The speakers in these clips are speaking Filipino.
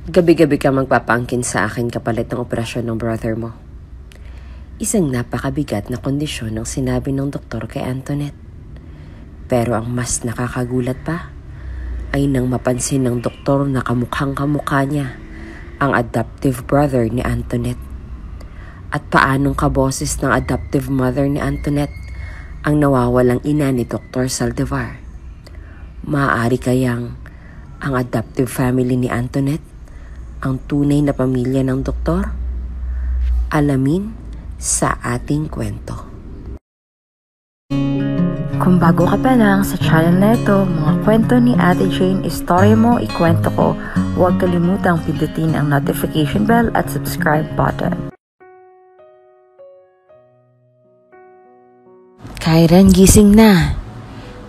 Gabi-gabi ka magpapaangkin sa akin kapalit ng operasyon ng brother mo. Isang napakabigat na kondisyon ang sinabi ng doktor kay Antoinette. Pero ang mas nakakagulat pa ay nang mapansin ng doktor na kamukhang-kamukha niya ang adoptive brother ni Antoinette. At paanong kaboses ng adoptive mother ni Antoinette ang nawawalang ina ni Dr. Saldivar? Maaari kayang ang adoptive family ni Antoinette ang tunay na pamilya ng doktor? Alamin sa ating kwento. Kung bago ka pa lang sa channel na ito, mga kwento ni Ate Jane, istorya mo, ikwento ko, huwag kalimutang pindutin ang notification bell at subscribe button. Kyran, gising na.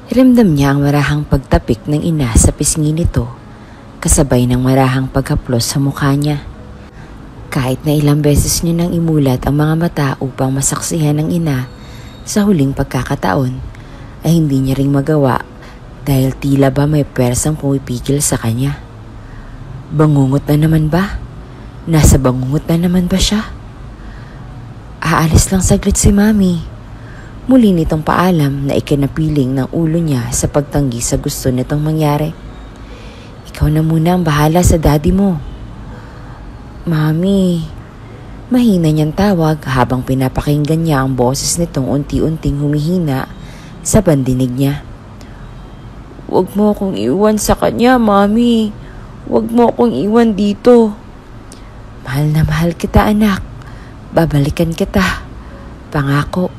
Ramdam niya ang marahang pagtapik ng ina sa pisngi nito, kasabay ng marahang paghaplos sa mukha niya. Kahit na ilang beses niya nang imulat ang mga mata upang masaksihan ng ina sa huling pagkakataon, ay hindi niya ring magawa dahil tila ba may pwersang pumipigil sa kanya. Bangungot na naman ba? Nasa bangungot na naman ba siya? Aalis lang saglit si Mami. Muli nitong paalam na ikinapiling ng ulo niya sa pagtanggi sa gusto nitong mangyari. Ikaw na muna ang bahala sa daddy mo. Mami, mahina niyang tawag habang pinapakinggan niya ang boses nitong unti-unting humihina sa pandinig niya. Huwag mo akong iwan sa kanya, Mami. Huwag mo akong iwan dito. Mahal na mahal kita, anak. Babalikan kita. Pangako.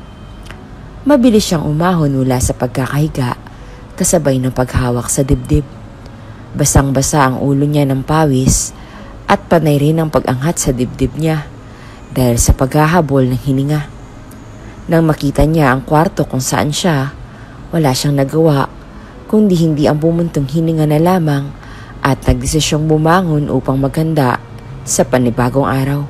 Mabilis siyang umahon mula sa pagkakahiga, kasabay ng paghawak sa dibdib. Basang-basa ang ulo niya ng pawis at panay rin ang pag-angat sa dibdib niya dahil sa paghahabol ng hininga. Nang makita niya ang kwarto kung saan siya, wala siyang nagawa kundi hindi ang bumuntong hininga na lamang at nagdesisyong bumangon upang maghanda sa panibagong araw.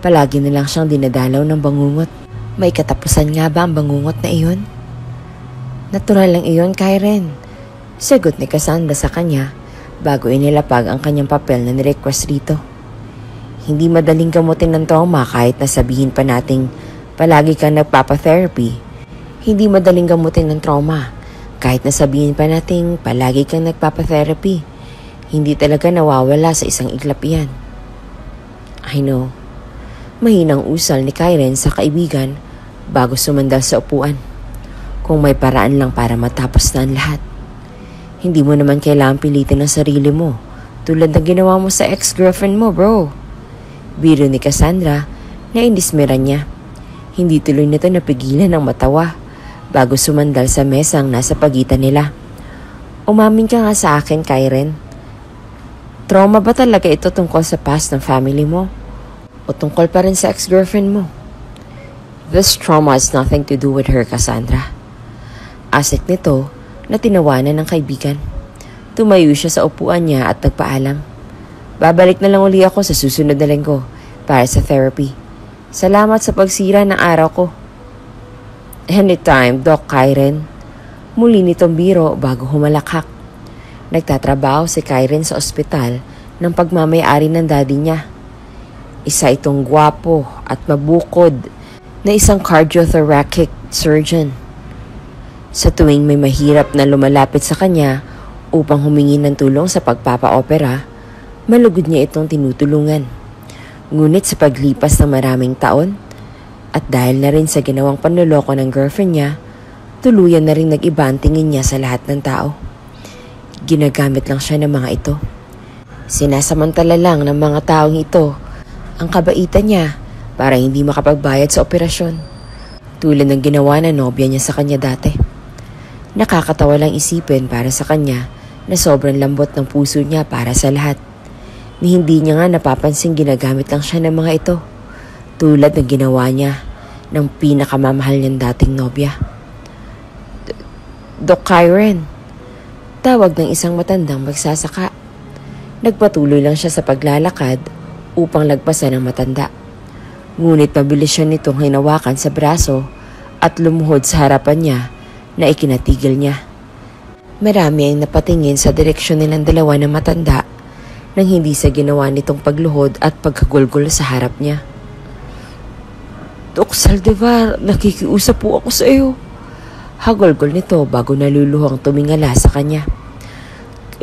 Palagi na lang siyang dinadalaw ng bangungot. May katapusan nga ba ang bangungot na iyon? Natural lang iyon, Kyran. Sagot ni Cassandra sa kanya bago inilapag ang kanyang papel na nirequest rito. Hindi madaling gamutin ng trauma kahit na sabihin pa nating palagi kang nagpapatherapy. Hindi madaling gamutin ng trauma kahit na sabihin pa nating palagi kang nagpapatherapy. Hindi talaga nawawala sa isang iglap yan. I know. Mahinang usal ni Kyran sa kaibigan bago sumandal sa upuan. Kung may paraan lang para matapos na ang lahat. Hindi mo naman kailangan pilitin ang sarili mo tulad ng ginawa mo sa ex-girlfriend mo, bro. Biro ni Cassandra na indismiran niya. Hindi tuloy nito napigilan ng matawa bago sumandal sa mesang nasa pagitan nila. Umamin ka nga sa akin, Kyran. Trauma ba talaga ito tungkol sa past ng family mo? O tungkol pa rin sa ex-girlfriend mo? This trauma has nothing to do with her, Cassandra. Asik nito na tinawanan ng kaibigan. Tumayo siya sa upuan niya at nagpaalam. Babalik na lang uli ako sa susunod na linggo para sa therapy. Salamat sa pagsira ng araw ko. Anytime, Doc Kyran. Muli nitong biro bago humalakhak. Nagtatrabaho si Kyran sa ospital ng pagmamayari ng daddy niya. Isa itong gwapo at mabukod na isang cardiothoracic surgeon. Sa tuwing may mahirap na lumalapit sa kanya upang humingi ng tulong sa pagpapa-opera, malugod niya itong tinutulungan. Ngunit sa paglipas ng maraming taon, at dahil na rin sa ginawang panloloko ng girlfriend niya, tuluyan na rin nag-iba ang tingin niya sa lahat ng tao. Ginagamit lang siya ng mga ito. Sinasamantala lang ng mga taong ito ang kabaitan niya para hindi makapagbayad sa operasyon, tulad ng ginawa na nobya niya sa kanya dati. Nakakatawa lang isipin para sa kanya na sobrang lambot ng puso niya para sa lahat. Ni hindi niya nga napapansing ginagamit lang siya ng mga ito, tulad ng ginawa niya ng pinakamamahal niyang dating nobya. Doc Kyran, tawag ng isang matandang magsasaka. Nagpatuloy lang siya sa paglalakad upang lagpasan ng matanda. Ngunit mabilis siya nitong hinawakan sa braso at lumuhod sa harapan niya na ikinatigil niya. Marami ang napatingin sa direksyon nilang dalawa ng matanda nang hindi sa ginawa nitong pagluhod at pagkagulgol sa harap niya. Dok Saldivar, nakikiusap po ako sa iyo. Hagulgol nito bago naluluhang tumingala sa kanya.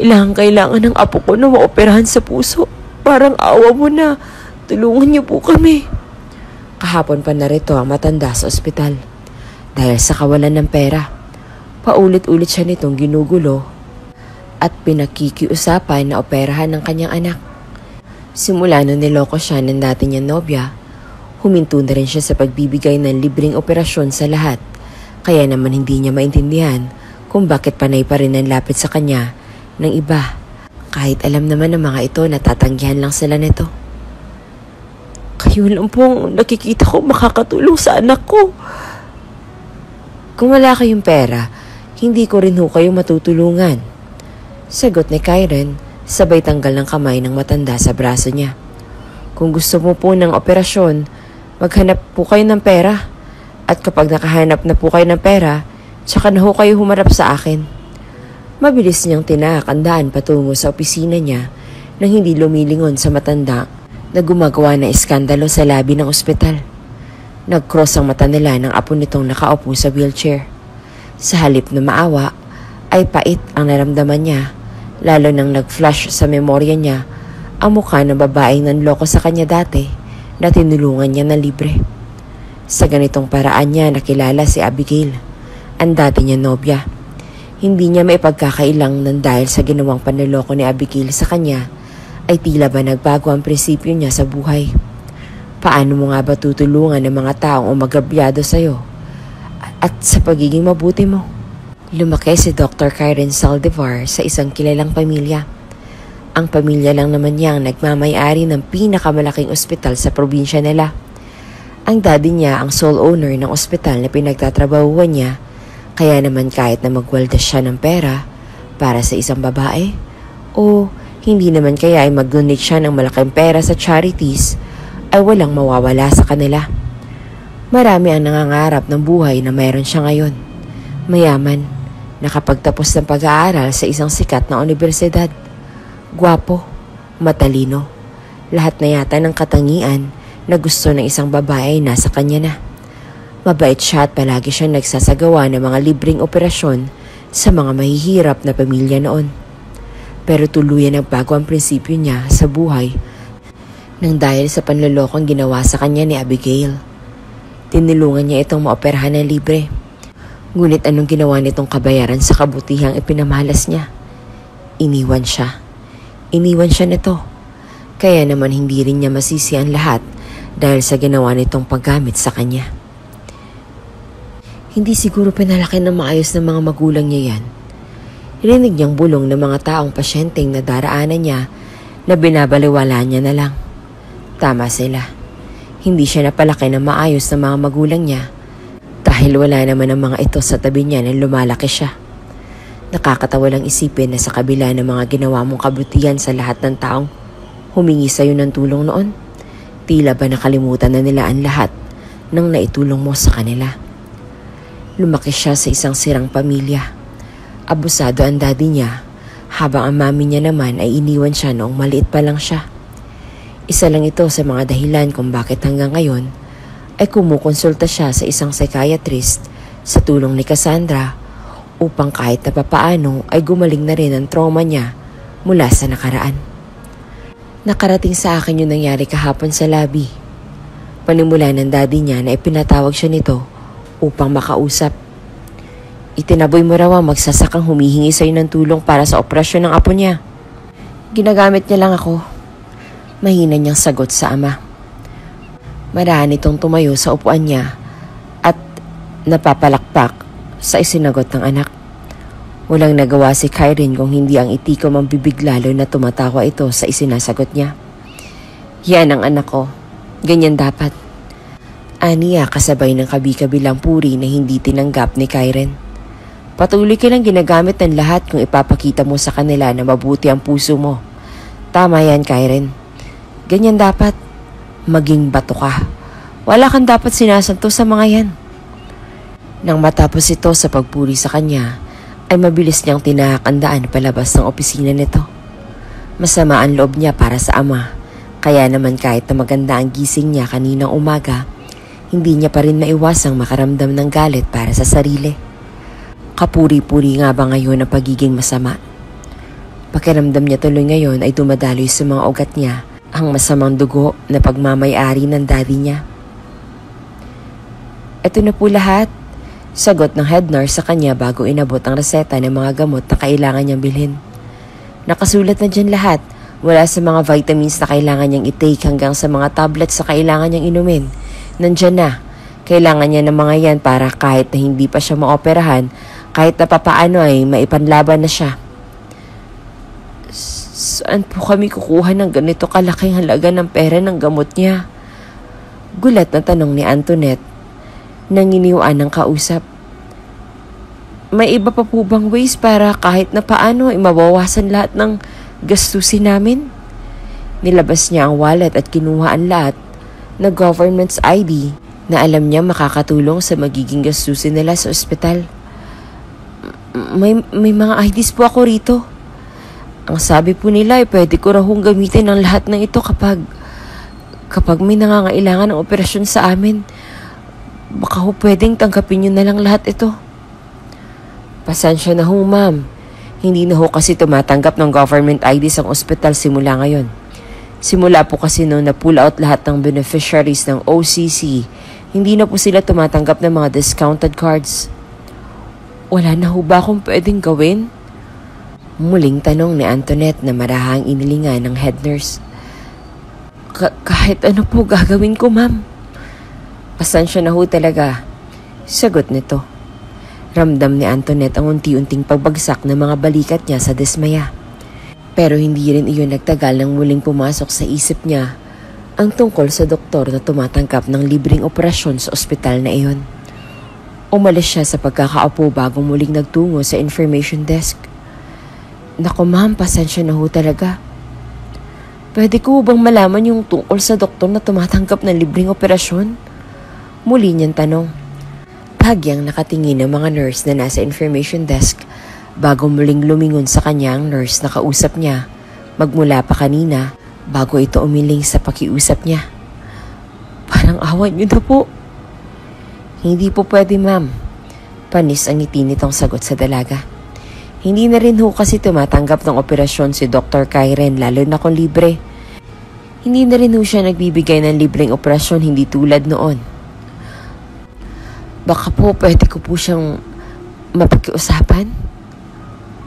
Kailangan ng apo ko na maoperahan sa puso. Parang awa mo na. Tulungan niyo po kami. Kahapon pa narito ang matanda sa ospital. Dahil sa kawalan ng pera, paulit-ulit siya nitong ginugulo at pinakikiusapan na operahan ng kanyang anak. Simula nung niloko siya ng dati niyang nobya, huminto na rin siya sa pagbibigay ng libreng operasyon sa lahat. Kaya naman hindi niya maintindihan kung bakit panay pa rin ang lapit sa kanya ng iba. Kahit alam naman ng mga ito na tatanggihan lang sila nito. Kayo lang pong nakikita ko makakatulong sa anak ko. Kung wala kayong pera, hindi ko rin ho kayo matutulungan. Sagot ni Kyren, sabay tanggal ng kamay ng matanda sa braso niya. Kung gusto mo po ng operasyon, maghanap po kayo ng pera. At kapag nakahanap na po kayo ng pera, tsaka na ho kayo humarap sa akin. Mabilis niyang tinahak ang daan patungo sa opisina niya nang hindi lumilingon sa matanda na gumagawa ng iskandalo sa labi ng ospital. Nag-cross ang mata nila ng apo nitong nakaupo sa wheelchair. Sa halip na maawa, ay pait ang naramdaman niya, lalo nang nag-flash sa memorya niya ang mukha ng babaeng nanloko sa kanya dati na tinulungan niya na libre. Sa ganitong paraan niya nakilala si Abigail, ang dati niya nobya. Hindi niya maipagkakailang nang dahil sa ginawang panloloko ni Abigail sa kanya, ay tila ba nagbago ang prinsipyo niya sa buhay. Paano mo nga ba tutulungan ng mga taong umagabyado sa'yo at sa pagiging mabuti mo? Lumaki si Dr. Kyren Saldivar sa isang kilalang pamilya. Ang pamilya lang naman niya ang nagmamay-ari ng pinakamalaking ospital sa probinsya nila. Ang daddy niya ang sole owner ng ospital na pinagtatrabahuan niya, kaya naman kahit na magwaldas siya ng pera para sa isang babae o hindi naman kaya ay mag-donate siya ng malaking pera sa charities, ay walang mawawala sa kanila. Marami ang nangangarap ng buhay na mayroon siya ngayon. Mayaman, nakapagtapos ng pag-aaral sa isang sikat na universidad. Gwapo, matalino, lahat na yata ng katangian na gusto ng isang babae ay nasa kanya na. Mabait siya at palagi siyang nagsasagawa ng mga libreng operasyon sa mga mahihirap na pamilya noon. Pero tuluyan nagbago ang prinsipyo niya sa buhay nang dahil sa panlolokong ginawa sa kanya ni Abigail. Tinulungan niya itong maoperahan ng libre. Ngunit anong ginawa nitong kabayaran sa kabutihang ipinamalas niya? Iniwan siya. Iniwan siya nito. Kaya naman hindi rin niya masisi ang lahat dahil sa ginawa nitong paggamit sa kanya. Hindi siguro pinalaki ng maayos ng mga magulang niya yan. Rinig niyang bulong ng mga taong pasyenteng na daraanan niya na binabaliwala niya na lang. Tama sila. Hindi siya napalaki ng maayos ng mga magulang niya dahil wala naman ang mga ito sa tabi niya nang lumalaki siya. Nakakatawa lang isipin na sa kabila ng mga ginawa mong kabutihan sa lahat ng taong humingi sa iyo ng tulong noon, tila ba nakalimutan na nila ang lahat ng naitulong mo sa kanila. Lumaki siya sa isang sirang pamilya. Abusado ang daddy niya, habang ang mami niya naman ay iniwan siya noong maliit pa lang siya. Isa lang ito sa mga dahilan kung bakit hanggang ngayon ay kumukonsulta siya sa isang psychiatrist sa tulong ni Cassandra upang kahit na papaano ay gumaling na rin ang trauma niya mula sa nakaraan. Nakarating sa akin yung nangyari kahapon sa lobby. Panimula ng daddy niya na ipinatawag siya nito upang makausap. Itinaboy mo raw ang magsasakang humihingi sa'yo ng tulong para sa operasyon ng apo niya. Ginagamit niya lang ako. Mahina niyang sagot sa ama. Maraan itong tumayo sa upuan niya at napapalakpak sa isinagot ng anak. Walang nagawa si Kyren kung hindi ang itikom ang bibig lalo na tumatawa ito sa isinasagot niya. Yan ang anak ko. Ganyan dapat. Aniya kasabay ng kabi-kabilang puri na hindi tinanggap ni Kyren. Patuloy ka lang ginagamit ng lahat kung ipapakita mo sa kanila na mabuti ang puso mo. Tama yan, Kyren. Ganyan dapat. Maging bato ka. Wala kang dapat sinasanto sa mga yan. Nang matapos ito sa pagpuri sa kanya, ay mabilis niyang tinahak ang daan palabas ng opisina nito. Masama ang loob niya para sa ama, kaya naman kahit na maganda ang gising niya kaninang umaga, hindi niya pa rin maiwasang makaramdam ng galit para sa sarili. Kapuri-puri nga ba ngayon ang pagiging masama? Pakiramdam niya tuloy ngayon ay dumadaloy sa mga ugat niya ang masamang dugo na pagmamay-ari ng daddy niya. Ito na po lahat, sagot ng head nurse sa kanya bago inabot ang reseta ng mga gamot na kailangan niyang bilhin. Nakasulat na dyan lahat, wala sa mga vitamins na kailangan niyang i-take hanggang sa mga tablets na kailangan niyang inumin. Nandyan na, kailangan niya ng mga yan para kahit na hindi pa siya maoperahan, kahit na papaano ay maipanlaban na siya. Saan po kami kukuha ng ganito kalaking halaga ng pera ng gamot niya? Gulat na tanong ni Antoinette, nanginiwaan ng kausap. May iba pa po bang ways para kahit na paano ay mabawasan lahat ng gastusin namin? Nilabas niya ang wallet at kinuha ang lahat na government's ID na alam niya makakatulong sa magiging gastusin nila sa ospital. May mga IDs po ako rito. Ang sabi po nila ay pwede ko raw gamitin ang lahat ng ito kapag may nangangailangan ng operasyon sa amin. Baka ho pwedeng tanggapin niyo na lang lahat ito. Pasensya na ho, ma'am. Hindi na ho kasi tumatanggap ng government IDs ang ospital simula ngayon. Simula po kasi noon na pull out lahat ng beneficiaries ng OCC, hindi na po sila tumatanggap ng mga discounted cards. Wala na ho ba akong pwedeng gawin? Muling tanong ni Antoinette na marahang inilingan ng head nurse. Kahit ano po gagawin ko, ma'am. Pasensya na ho talaga. Sagot nito. Ramdam ni Antoinette ang unti-unting pagbagsak ng mga balikat niya sa dismaya. Pero hindi rin iyon nagtagal nang muling pumasok sa isip niya ang tungkol sa doktor na tumatanggap ng libreng operasyon sa ospital na iyon. Umalis siya sa pagkakaupo bago muling nagtungo sa information desk. Naku ma'am, pasensya na ho talaga. Pwede ko bang malaman yung tungkol sa doktor na tumatanggap ng libreng operasyon? Muli niyang tanong. Bahagyang nakatingin ang mga nurse na nasa information desk bago muling lumingon sa kanya ang nurse na kausap niya magmula pa kanina bago ito umiling sa pakiusap niya. Parang awan niyo na po. Hindi po pwede ma'am. Panis ang ngiti nitong sagot sa dalaga. Hindi na rin ho kasi tumatanggap ng operasyon si Dr. Kyren lalo na kung libre. Hindi na rin ho siya nagbibigay ng libreng operasyon hindi tulad noon. Baka po pwede ko po siyang mapag-usapan?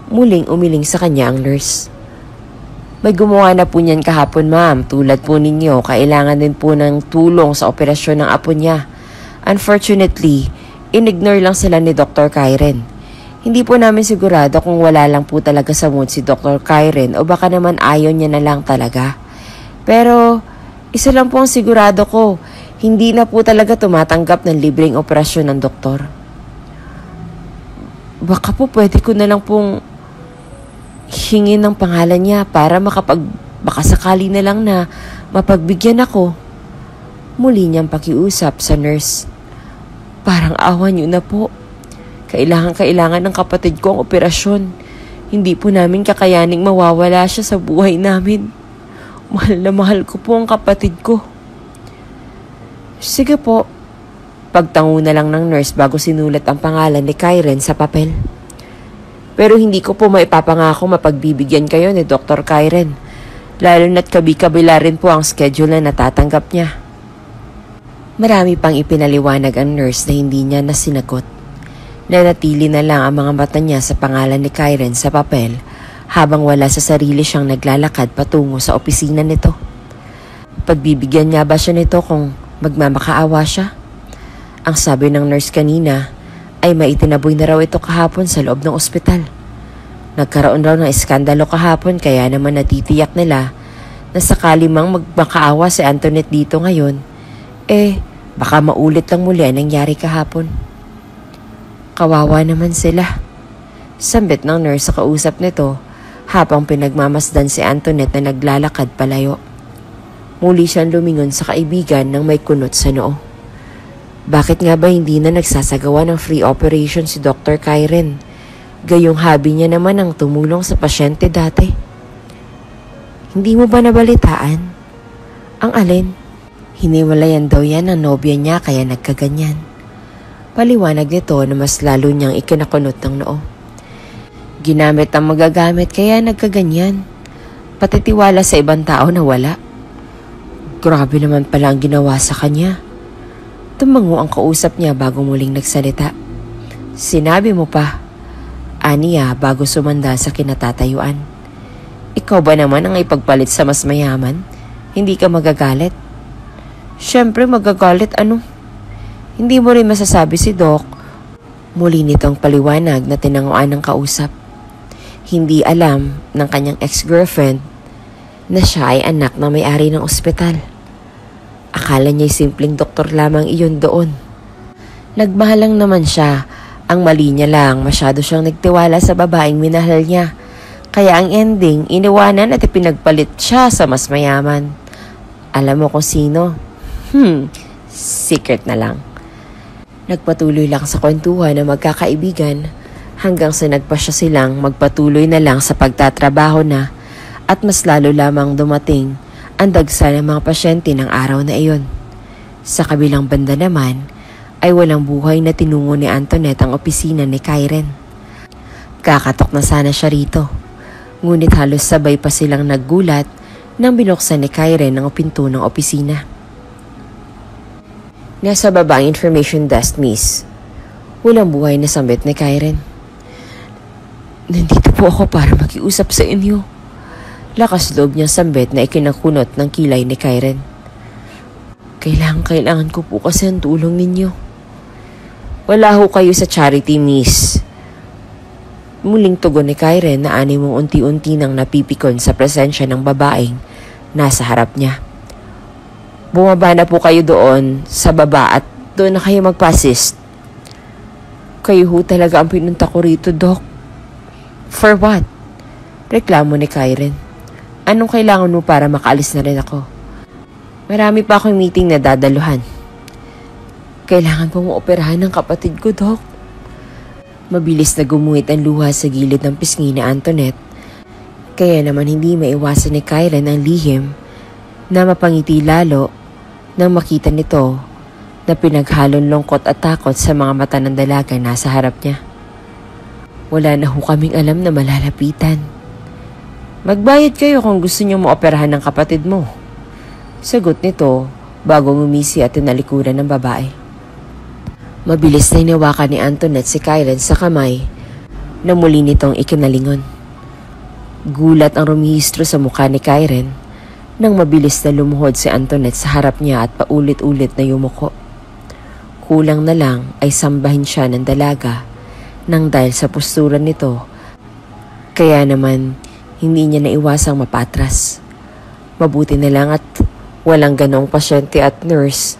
Muling umiling sa kanya ang nurse. May gumawa na po niyan kahapon ma'am. Tulad po ninyo, kailangan din po ng tulong sa operasyon ng apo niya. Unfortunately, inignore lang sila ni Dr. Kyren. Hindi po namin sigurado kung wala lang po talaga sa mood si Dr. Kyren o baka naman ayaw niya na lang talaga. Pero isa lang po ang sigurado ko. Hindi na po talaga tumatanggap ng libreng operasyon ng doktor. Baka po pwede ko na lang pong hingin ng pangalan niya para baka sakali na lang na mapagbigyan ako. Muli niyang pakiusap sa nurse. Parang awa niyo na po. Kailangan ng kapatid ko ang operasyon. Hindi po namin kakayaning mawawala siya sa buhay namin. Mahal na mahal ko po ang kapatid ko. Sige po. Pagtango na lang ng nurse bago sinulat ang pangalan ni Kyren sa papel. Pero hindi ko po maipapangako mapagbibigyan kayo ni Dr. Kyren. Lalo na't kabi-kabila rin po ang schedule na natatanggap niya. Marami pang ipinaliwanag ang nurse na hindi niya nasinagot. Nanatili na lang ang mga mata niya sa pangalan ni Kyren sa papel habang wala sa sarili siyang naglalakad patungo sa opisina nito. Pagbibigyan niya ba siya nito kung magmamakaawa siya? Ang sabi ng nurse kanina ay maitinaboy na raw ito kahapon sa loob ng ospital. Nagkaroon raw ng iskandalo kahapon kaya naman natitiyak nila na sakali mang magmakaawa si Antoinette dito ngayon, baka maulit lang muli ang nangyari kahapon. Kawawa naman sila. Sambit ng nurse sa kausap nito habang pinagmamasdan si Antoinette na naglalakad palayo. Muli siyang lumingon sa kaibigan nang may kunot sa noo. Bakit nga ba hindi na nagsasagawa ng free operation si Dr. Kyren? Gayong hobby niya naman ang tumulong sa pasyente dati. Hindi mo ba nabalitaan? Ang alin? Hiniwalayan daw yan ng nobya niya kaya nagkaganyan. Paliwanag nito na mas lalo niyang ikinakunot ng noo. Ginamit ang magagamit kaya nagkaganyan. Patitiwala sa ibang tao na wala. Grabe naman pala ang ginawa sa kanya. Tumango ang kausap niya bago muling nagsalita. Sinabi mo pa, aniya bago sumanda sa kinatatayuan. Ikaw ba naman ang ipagpalit sa mas mayaman? Hindi ka magagalit? Siyempre magagalit ano? Hindi mo rin masasabi si Doc. Muli nitong paliwanag na tinanguan ng kausap. Hindi alam ng kanyang ex-girlfriend na siya ay anak na may-ari ng ospital. Akala niya'y simpleng doktor lamang iyon doon. Nagmahal lang naman siya. Ang mali niya lang, masyado siyang nagtiwala sa babaeng minahal niya. Kaya ang ending, iniwanan at ipinagpalit siya sa mas mayaman. Alam mo kung sino? Secret na lang. Nagpatuloy lang sa kwentuhan ng magkakaibigan hanggang sa nagpasya silang magpatuloy na lang sa pagtatrabaho na at mas lalo lamang dumating ang dagsa ng mga pasyente ng araw na iyon. Sa kabilang banda naman ay walang buhay na tinungo ni Antoinette ang opisina ni Karen. Kakatok na sana siya rito. Ngunit halos sabay pa silang naggulat nang binuksan ni Karen ang pinto ng opisina. Nasa baba ang information desk, miss. Walang buhay na sambit ni Karen. Nandito po ako para makiusap sa inyo. Lakas loob niyang sambit na ikinakunot ng kilay ni Karen. Kailangan ko po kasi ang tulong ninyo. Wala ho kayo sa charity, miss. Muling tugon ni Karen na ani mong unti-unti nang napipikon sa presensya ng babaeng nasa harap niya. Bumaba na po kayo doon sa baba at doon na kayo magpa-assist. Kayo ho talaga ang pinunta ko rito, Doc. For what? Reklamo ni Karen. Anong kailangan mo para makaalis na rin ako? Marami pa akong meeting na dadaluhan. Kailangan po mo operahan ng kapatid ko, Doc. Mabilis na gumuhit ang luha sa gilid ng pisngi ni Antoinette. Kaya naman hindi maiwasan ni Karen ang lihim na mapangiti lalo nang makita nito na pinaghalong lungkot at takot sa mga mata ng dalaga nasa harap niya. Wala na ho kaming alam na malalapitan. Magbayad kayo kung gusto niyo maoperahan ng kapatid mo. Sagot nito bago ngumisi at tinalikuran ng babae. Mabilis na hinawakan ni Antoinette si Karen sa kamay na muli nitong ikinalingon. Gulat ang rumihistro sa mukha ni Karen nang mabilis na lumuhod si Antoinette sa harap niya at paulit-ulit na yumuko. Kulang na lang ay sambahin siya ng dalaga nang dahil sa postura nito. Kaya naman hindi niya naiwasang mapatras. Mabuti na lang at walang ganoong pasyente at nurse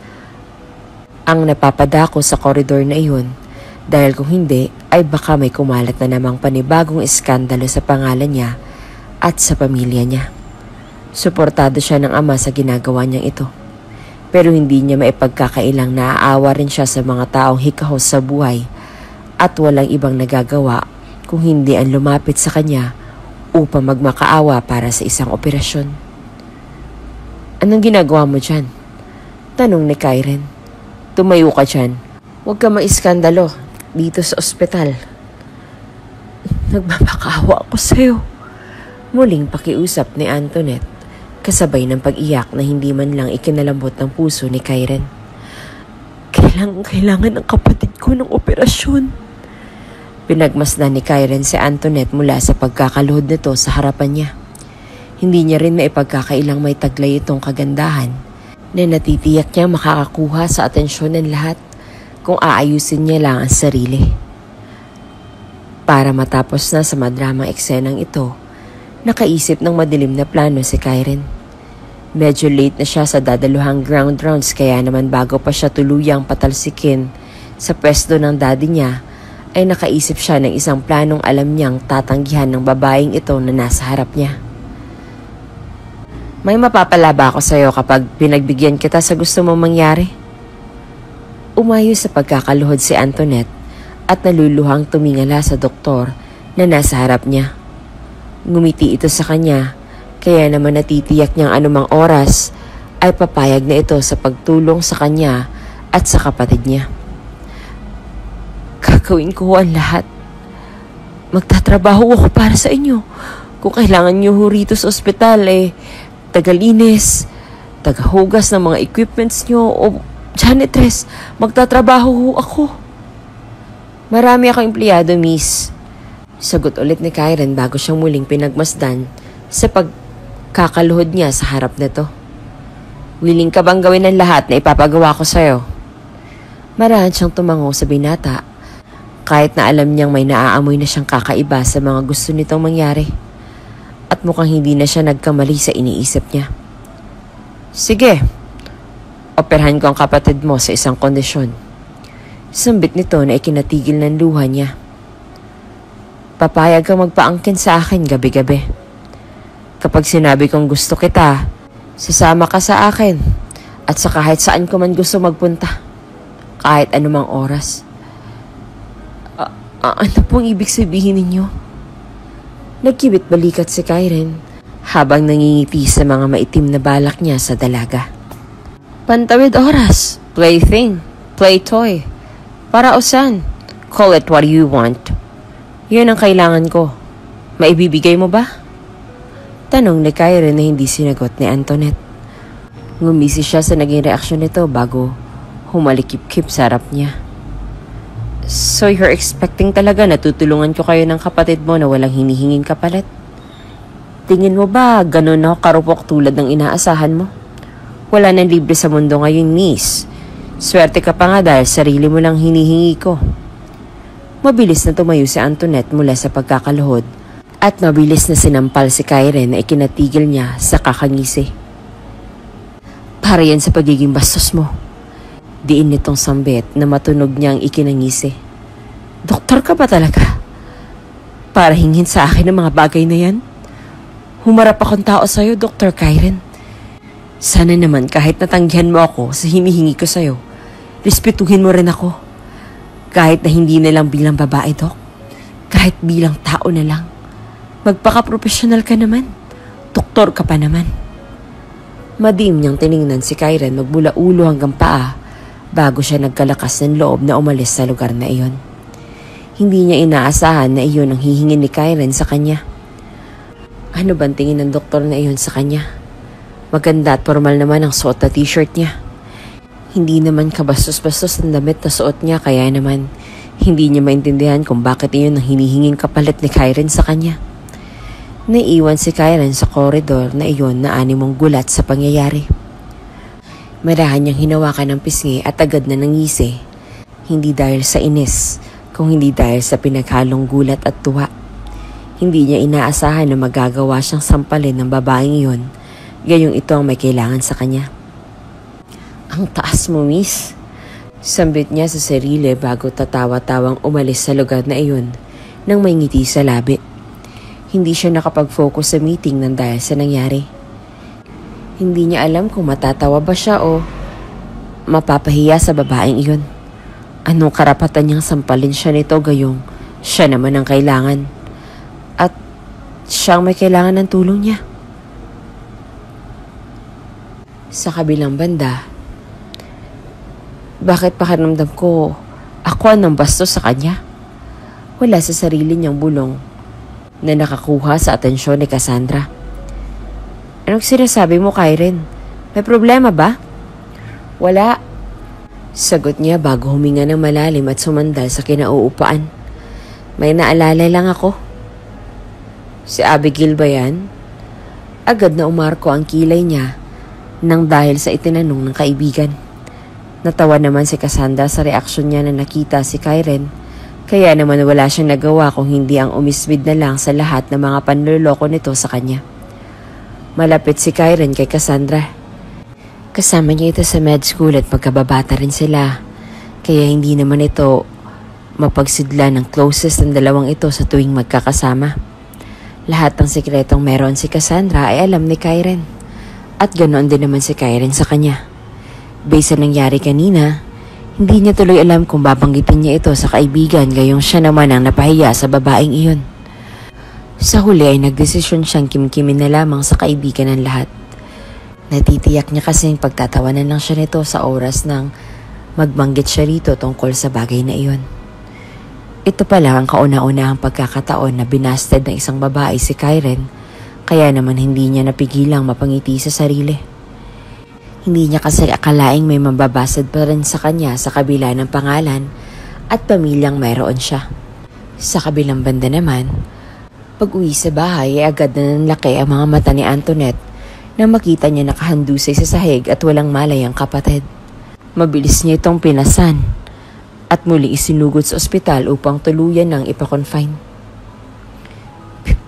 ang napapadako sa koridor na iyon dahil kung hindi ay baka may kumalat na namang panibagong iskandalo sa pangalan niya at sa pamilya niya. Suportado siya ng ama sa ginagawa niyang ito. Pero hindi niya maipagkakailang naaawa rin siya sa mga taong hikahos sa buhay at walang ibang nagagawa kung hindi ang lumapit sa kanya upang magmakaawa para sa isang operasyon. Anong ginagawa mo dyan? Tanong ni Karen. Tumayo ka dyan. Huwag ka maiskandalo dito sa ospital. Nagmamakawa ako sa'yo. Muling pakiusap ni Antoinette kasabay ng pag-iyak na hindi man lang ikinalambot ng puso ni Karen. Kailangan ng kapatid ko ng operasyon. Pinagmasdan ni Karen si Antoinette mula sa pagkakaluhod nito sa harapan niya. Hindi niya rin maipagkakailang may taglay itong kagandahan na natitiyak niya makakakuha sa atensyon ng lahat kung aayusin niya lang ang sarili. Para matapos na sa madramang eksenang ito, nakaisip ng madilim na plano si Karen. Medyo late na siya sa dadaluhang ground rounds kaya naman bago pa siya tuluyang patalsikin sa pwesto ng daddy niya, ay nakaisip siya ng isang planong alam niyang tatanggihan ng babaeng ito na nasa harap niya. May mapapala ba ako sa'yo kapag pinagbigyan kita sa gusto mong mangyari? Umayo sa pagkakaluhod si Antoinette at naluluhang tumingala sa doktor na nasa harap niya. Ngumiti ito sa kanya Kaya naman natitiyak niyang anumang oras ay papayag na ito sa pagtulong sa kanya at sa kapatid niya. Gagawin ko ang lahat. Magtatrabaho ako para sa inyo. Kung kailangan niyo ho rito sa ospital, tagalinis, tagahugas ng mga equipments niyo o janitress, magtatrabaho ho ako. Marami akong empleyado, miss. Sagot ulit ni Kyren bago siyang muling pinagmasdan sa pagkakaluhod niya sa harap nito. Willing ka bang gawin ang lahat na ipapagawa ko sa'yo? Marahan siyang tumango sa binata kahit na alam niyang may naaamoy na siyang kakaiba sa mga gusto nitong mangyari. At mukhang hindi na siya nagkamali sa iniisip niya. Sige, operahan ko ang kapatid mo sa isang kondisyon. Sambit nito na ikinatigil ng luha niya. Papayag kang magpaangkin sa akin gabi-gabi. Kapag sinabi kong gusto kita, sasama ka sa akin at sa kahit saan ko man gusto magpunta. Kahit anumang oras. Ano pong ibig sabihin ninyo? Nagkibit balikat si Kyren habang nangingiti sa mga maitim na balak niya sa dalaga. Pantawid oras, plaything, play toy. Para usan, call it what you want. Yun ang kailangan ko. Maibibigay mo ba? Tanong ni Kyren na hindi sinagot ni Antoinette. Ngumisi siya sa naging reaksyon nito bago humalikip-kip sa harap niya. So you're expecting talaga na tutulungan ko kayo ng kapatid mo na walang hinihinging kapalit? Tingin mo ba ganun ako karupok tulad ng inaasahan mo? Wala nang libre sa mundo ngayon, miss. Swerte ka pa nga dahil sarili mo lang hinihingi ko. Mabilis na tumayo si Antoinette mula sa pagkakaluhod at mabilis na sinampal si Kyren na ikinatigil niya sa kakangisi. Para yan sa pagiging bastos mo. Diin nitong sambit na matunog niyang ikinangisi. Doktor ka ba talaga? Para hingin sa akin ang mga bagay na yan? Humarap akong tao sa'yo, Dr. Kyren. Sana naman kahit natanggihan mo ako sa hinihingi ko sa'yo, respetuhin mo rin ako. Kahit na hindi na lang bilang babae, Dok. Kahit bilang tao na lang. Magpaka-professional ka naman. Doktor ka pa naman. Madim niyang tiningnan si Kyren magmula ulo hanggang paa bago siya nagkalakas ng loob na umalis sa lugar na iyon. Hindi niya inaasahan na iyon ang hihingin ni Kyren sa kanya. Ano bang tingin ng doktor na iyon sa kanya? Maganda at formal naman ang suot na t-shirt niya. Hindi naman kabastos-bastos ang damit na suot niya kaya naman hindi niya maintindihan kung bakit iyon ang hinihinging kapalit ni Kyren sa kanya. Naiiwan si Kyren sa koridor na iyon na animong gulat sa pangyayari. Marahan niyang hinawakan ng pisngi at agad na nangisi. Hindi dahil sa inis, kung hindi dahil sa pinaghalong gulat at tuwa. Hindi niya inaasahan na magagawa siyang sampalin ng babaeng iyon, gayong ito ang may kailangan sa kanya. Ang taas mo, miss. Sambit niya sa sarili bago tatawa-tawang umalis sa lugar na iyon nang may ngiti sa labi. Hindi siya nakapag-focus sa meeting nang dahil sa nangyari. Hindi niya alam kung matatawa ba siya o mapapahiya sa babaeng iyon. Anong karapatan niyang sampalin siya nito gayong siya naman ang kailangan at siyang may kailangan ng tulong niya. Sa kabilang banda, bakit pakiramdam ko ako ang bastos sa kanya? Wala sa sarili niyang bulong na nakakuha sa atensyon ni Cassandra. Anong sinasabi mo, Kyren? May problema ba? Wala. Sagot niya bago huminga ng malalim at sumandal sa kinauupaan. May naalala lang ako. Si Abigail ba yan? Agad na umarko ang kilay niya nang dahil sa itinanong ng kaibigan. Natawa naman si Cassandra sa reaksyon niya na nakita si Kyren. Kaya naman wala siyang nagawa kung hindi ang umismid na lang sa lahat ng mga panloloko nito sa kanya. Malapit si Kyren kay Cassandra. Kasama niya ito sa med school at magkababata rin sila. Kaya hindi naman ito mapagsidla ng closest ng dalawang ito sa tuwing magkakasama. Lahat ng sikretong meron si Cassandra ay alam ni Kyren. At ganoon din naman si Kyren sa kanya. Based sa nangyari kanina, hindi niya tuloy alam kung babanggitin niya ito sa kaibigan gayong siya naman ang napahiya sa babaeng iyon. Sa huli ay nagdesisyon siyang kimkimin na lamang sa kaibigan ng lahat. Natitiyak niya kasing pagtatawanan lang siya nito sa oras ng magbanggit siya rito tungkol sa bagay na iyon. Ito pala ang kauna-unahang pagkakataon na binasted ng isang babae si Karen, kaya naman hindi niya napigilang mapangiti sa sarili. Hindi niya kasi akalaing may mababasted pa rin sa kanya sa kabila ng pangalan at pamilyang mayroon siya. Sa kabilang banda naman, pag-uwi sa bahay ay agad na nanlaki ang mga mata ni Antoinette nang makita niya nakahandusay sa sahig at walang malay ang kapatid. Mabilis niya itong pinasan at muli isinugod sa ospital upang tuluyan ng ipakonfine.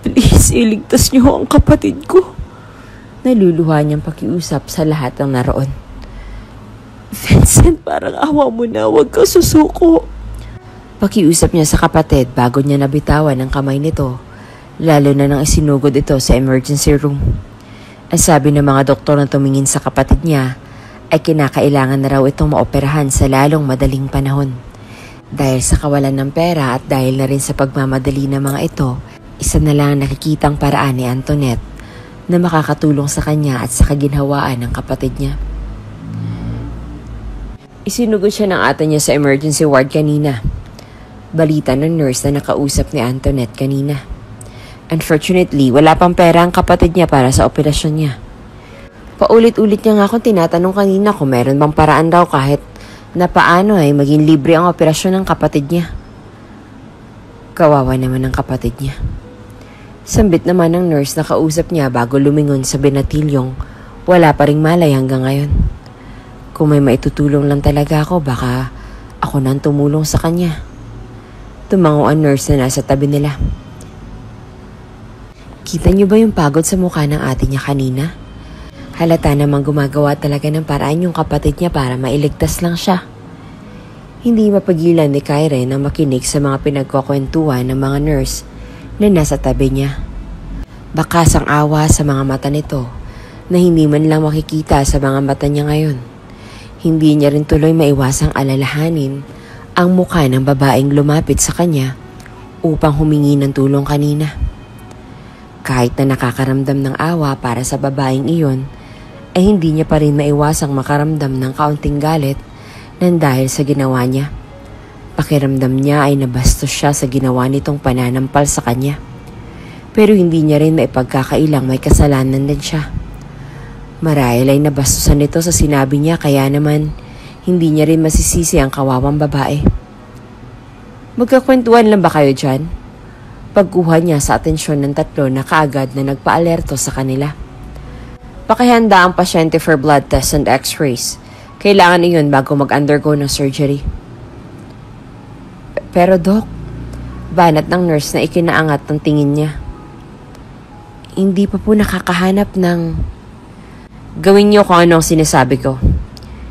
Please, iligtas niyo ang kapatid ko. Naluluha niyang pakiusap sa lahat ng naroon. Vincent, parang awa mo na, huwag ka susuko. Pakiusap niya sa kapatid bago niya nabitawan ang kamay nito, lalo na nang isinugod ito sa emergency room. Ang sabi ng mga doktor na tumingin sa kapatid niya ay kinakailangan na raw itong maoperahan sa lalong madaling panahon. Dahil sa kawalan ng pera at dahil na rin sa pagmamadali ng mga ito, isa na lang nakikitang paraan ni Antoinette na makakatulong sa kanya at sa kaginhawaan ng kapatid niya. Isinugod siya ng ate niya sa emergency ward kanina. Balita ng nurse na nakausap ni Antoinette kanina. Unfortunately, wala pang pera ang kapatid niya para sa operasyon niya. Paulit-ulit niya nga akong tinatanong kanina kung meron bang paraan daw kahit na paano ay maging libre ang operasyon ng kapatid niya. Kawawa naman ang kapatid niya. Sambit naman ng nurse na kausap niya bago lumingon sa binatilyong wala pa ring malay hanggang ngayon. Kung may maitutulong lang talaga ako, baka ako nang tumulong sa kanya. Tumango ang nurse na nasa tabi nila. Kita niyo ba yung pagod sa mukha ng ate niya kanina? Halata namang gumagawa talaga ng paraan yung kapatid niya para mailigtas lang siya. Hindi mapagilan ni Kyren na makinig sa mga pinagkukwentuhan ng mga nurse na nasa tabi niya. Bakas ang awa sa mga mata nito na hindi man lang makikita sa mga mata niya ngayon. Hindi niya rin tuloy maiwasang alalahanin ang mukha ng babaeng lumapit sa kanya upang humingi ng tulong kanina. Kahit na nakakaramdam ng awa para sa babaeng iyon, ay hindi niya pa rin maiwasang makaramdam ng kaunting galit nang dahil sa ginawa niya. Pakiramdam niya ay nabastos siya sa ginawa nitong pananampal sa kanya. Pero hindi niya rin maipagkakailang may kasalanan din siya. Marahil ay nabastusan nito sa sinabi niya kaya naman hindi niya rin masisisi ang kawawang babae. Magkakwentuhan lang ba kayo dyan? Pagkuha niya sa atensyon ng tatlo na kaagad na nagpa-alerto sa kanila. Pakihanda ang pasyente for blood test and x-rays. Kailangan iyon bago mag-undergo ng surgery. Pero Doc, banat ng nurse na ikinaangat ng tingin niya. Hindi pa po nakakahanap ng... Gawin niyo kung ano ang sinasabi ko.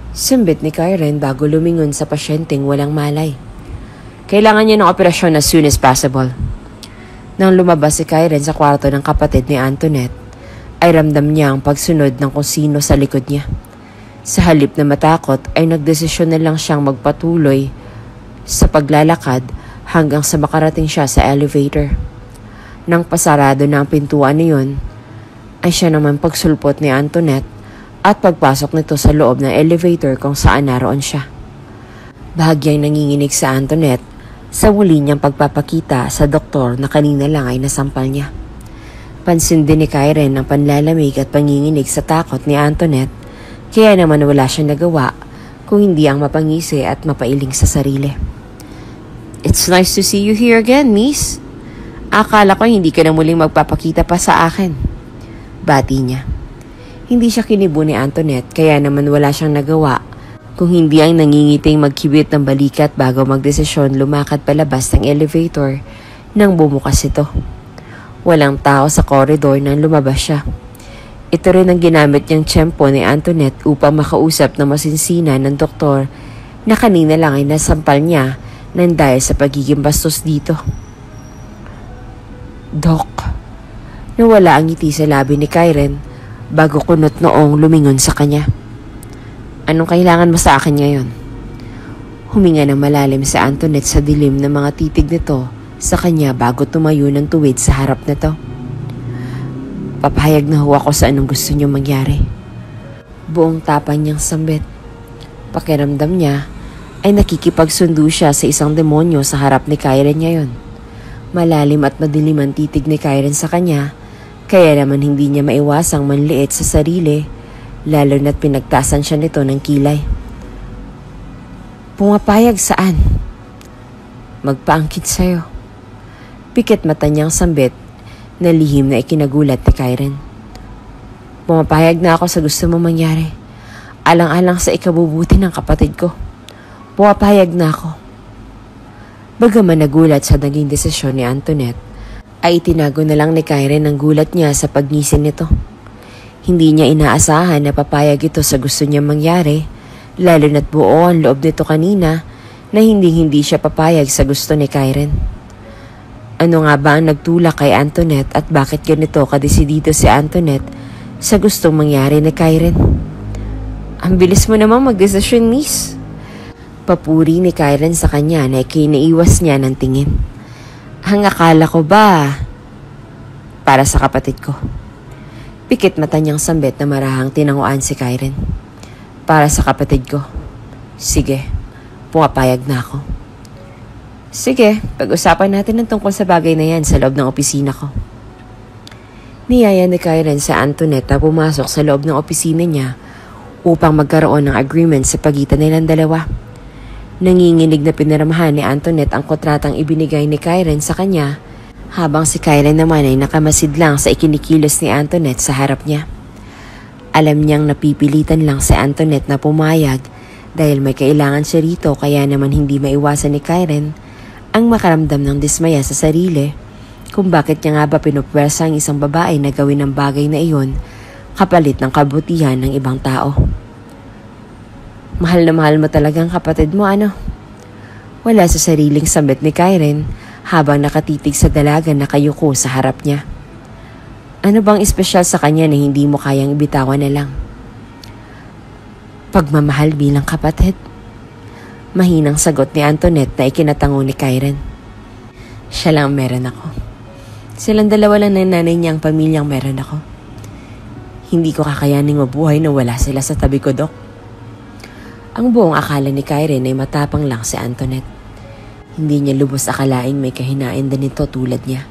Sambit ni Kyren bago lumingon sa pasyenteng walang malay. Kailangan niya ng operasyon as soon as possible. Nang lumabas si Kyren sa kwarto ng kapatid ni Antoinette, ay ramdam niya ang pagsunod ng kung sino sa likod niya. Sa halip na matakot ay nagdesisyon na lang siyang magpatuloy sa paglalakad hanggang sa makarating siya sa elevator. Nang pasarado na ang pintuan niyon, ay siya naman pagsulpot ni Antoinette at pagpasok nito sa loob ng elevator kung saan naroon siya. Bahagyang nanginginig sa Antoinette sa muli niyang pagpapakita sa doktor na kanina lang ay nasampal niya. Pansin din ni Kyren ang panlalamig at panginginig sa takot ni Antoinette, kaya naman wala siyang nagawa kung hindi ang mapangisi at mapailing sa sarili. It's nice to see you here again, miss. Akala ko hindi ka na muling magpapakita pa sa akin. Bati niya. Hindi siya kinibo ni Antoinette kaya naman wala siyang nagawa kung hindi ang nangingiting magkibit ng balikat bago magdesisyon lumakad palabas ng elevator nang bumukas ito. Walang tao sa koridor nang lumabas siya. Ito rin ang ginamit niyang tiyempo ni Antoinette upang makausap na masinsina ng doktor na kanina lang ay nasampal niya nang dahil sa pagiging bastos dito. Doc, nawala ang ngiti sa labi ni Kyren bago kunot noong lumingon sa kanya. Anong kailangan mo sa akin ngayon? Huminga ng malalim sa Antoinette sa dilim ng mga titig nito sa kanya bago tumayo ng tuwid sa harap na to. Papayag na ho ako sa anong gusto niyo mangyari. Buong tapang niyang sambit. Pakiramdam niya ay nakikipagsundo siya sa isang demonyo sa harap ni Karen ngayon. Malalim at madilim ang titig ni Karen sa kanya, kaya naman hindi niya maiwasang manliit sa sarili, lalo na't pinagtasan siya nito ng kilay. Pumapayag saan? Magpaangkit sa'yo. Pikit mata niyang sambit na lihim na ikinagulat ni Karen. Pumapayag na ako sa gusto mo mangyari. Alang-alang sa ikabubuti ng kapatid ko. Pumapayag na ako. Bagaman nagulat sa naging desisyon ni Antoinette, ay itinago na lang ni Karen ang gulat niya sa pagnisin nito. Hindi niya inaasahan na papayag ito sa gusto niya mangyari, lalo na't buo ang loob nito kanina na hindi siya papayag sa gusto ni Karen. Ano nga ba ang nagtulak kay Antoinette at bakit ganito kadesidido si Antoinette sa gustong mangyari ni Karen? Ang bilis mo namang magdesisyon, miss. Papuri ni Karen sa kanya na ikinaiwas niya ng tingin. Ang akala ko ba para sa kapatid ko? Pikit mata niyang sambit na marahang tinanguan si Karen. Para sa kapatid ko. Sige, pumapayag na ako. Sige, pag-usapan natin ang tungkol sa bagay na yan sa loob ng opisina ko. Niyaya ni Karen sa Antoinette na pumasok sa loob ng opisina niya upang magkaroon ng agreement sa pagitan nilang dalawa. Nanginginig na pinirmahan ni Antoinette ang kontratang ibinigay ni Karen sa kanya, habang si Karen naman ay nakamasid lang sa ikinikilos ni Antoinette sa harap niya. Alam niyang napipilitan lang si Antoinette na pumayag dahil may kailangan siya rito, kaya naman hindi maiwasan ni Karen ang makaramdam ng dismaya sa sarili kung bakit niya nga ba pinupwersa ang isang babae na gawin ang bagay na iyon kapalit ng kabutihan ng ibang tao. Mahal na mahal mo talagang kapatid mo, ano? Wala sa sariling sambit ni Karen habang nakatitig sa dalaga na kayuko sa harap niya. Ano bang espesyal sa kanya na hindi mo kayang ibitawan na lang? Pagmamahal bilang kapatid. Mahinang sagot ni Antoinette na ikinatango ni Karen. Siya lang meron ako. Silang dalawa lang ng nanay niyang pamilyang meron ako. Hindi ko kakayaning mabuhay na wala sila sa tabi ko, Dok. Ang buong akala ni Karen ay matapang lang si Antoinette. Hindi niya lubos akalaing may kahinain din ito tulad niya.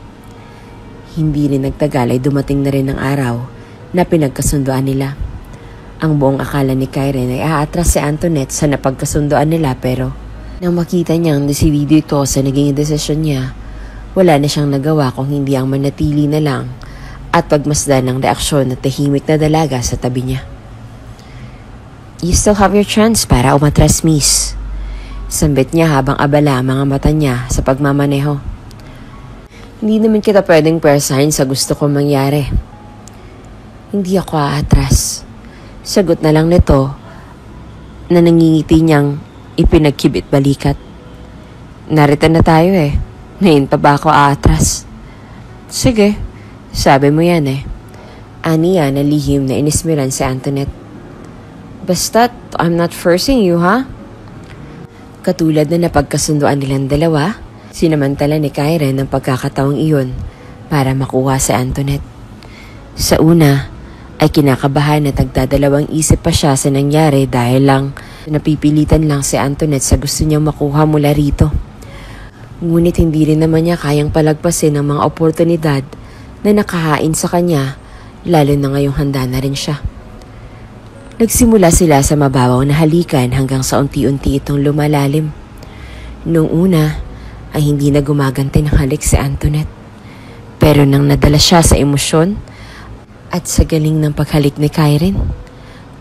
Hindi rin nagtagal ay dumating na rin ang araw na pinagkasunduan nila. Ang buong akala ni Karen ay aatras si Antoinette sa napagkasunduan nila, pero nang makita niyang desidido ito sa naging desisyon niya, wala na siyang nagawa kung hindi ang manatili na lang at pagmasdan ng reaksyon na tahimik na dalaga sa tabi niya. You still have your chance para umatras, miss. Sambit niya habang abala ang mga mata niya sa pagmamaneho. Hindi naman kita pwedeng persahin sa gusto kong mangyari. Hindi ako aatras. Sagot na lang nito na nangingiti niyang ipinagkibit balikat. Narito na tayo eh. Ngayon pa ba ako aatras? Sige, sabi mo yan eh. Aniya na lihim na inismiran si Antoinette. Basta't I'm not forcing you, ha? Katulad na napagkasunduan nilang dalawa, sinamantala ni Karen ang pagkakataong iyon para makuha si Antoinette. Sa una ay kinakabahan at nagdadalawang isip pa siya sa nangyari dahil lang napipilitan lang si Antoinette sa gusto niyang makuha mula rito. Ngunit hindi rin naman niya kayang palagpasin ang mga oportunidad na nakahain sa kanya, lalo na ngayong handa na rin siya. Nagsimula sila sa mababaw na halikan hanggang sa unti-unti itong lumalalim. Noong una ay hindi na gumaganti ng halik si Antoinette. Pero nang nadala siya sa emosyon at sa galing ng paghalik ni Karen,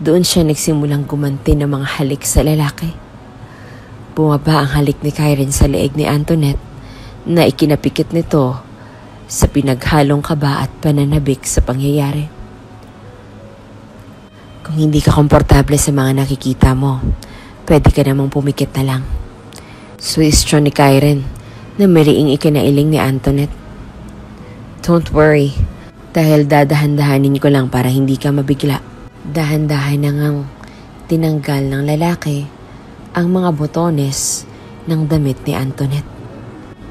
doon siya nagsimulang gumanti ng mga halik sa lalaki. Bumaba ang halik ni Karen sa leeg ni Antoinette na ikinapikit nito sa pinaghalong kaba at pananabik sa pangyayari. Kung hindi ka komportable sa mga nakikita mo, pwede ka namang pumikit na lang. Suwestyon ni Karen na mariing ikinailing ni Antoinette. Don't worry, dahil dadahan-dahanin ko lang para hindi ka mabigla. Dahan-dahan na ngang tinanggal ng lalaki ang mga botones ng damit ni Antoinette.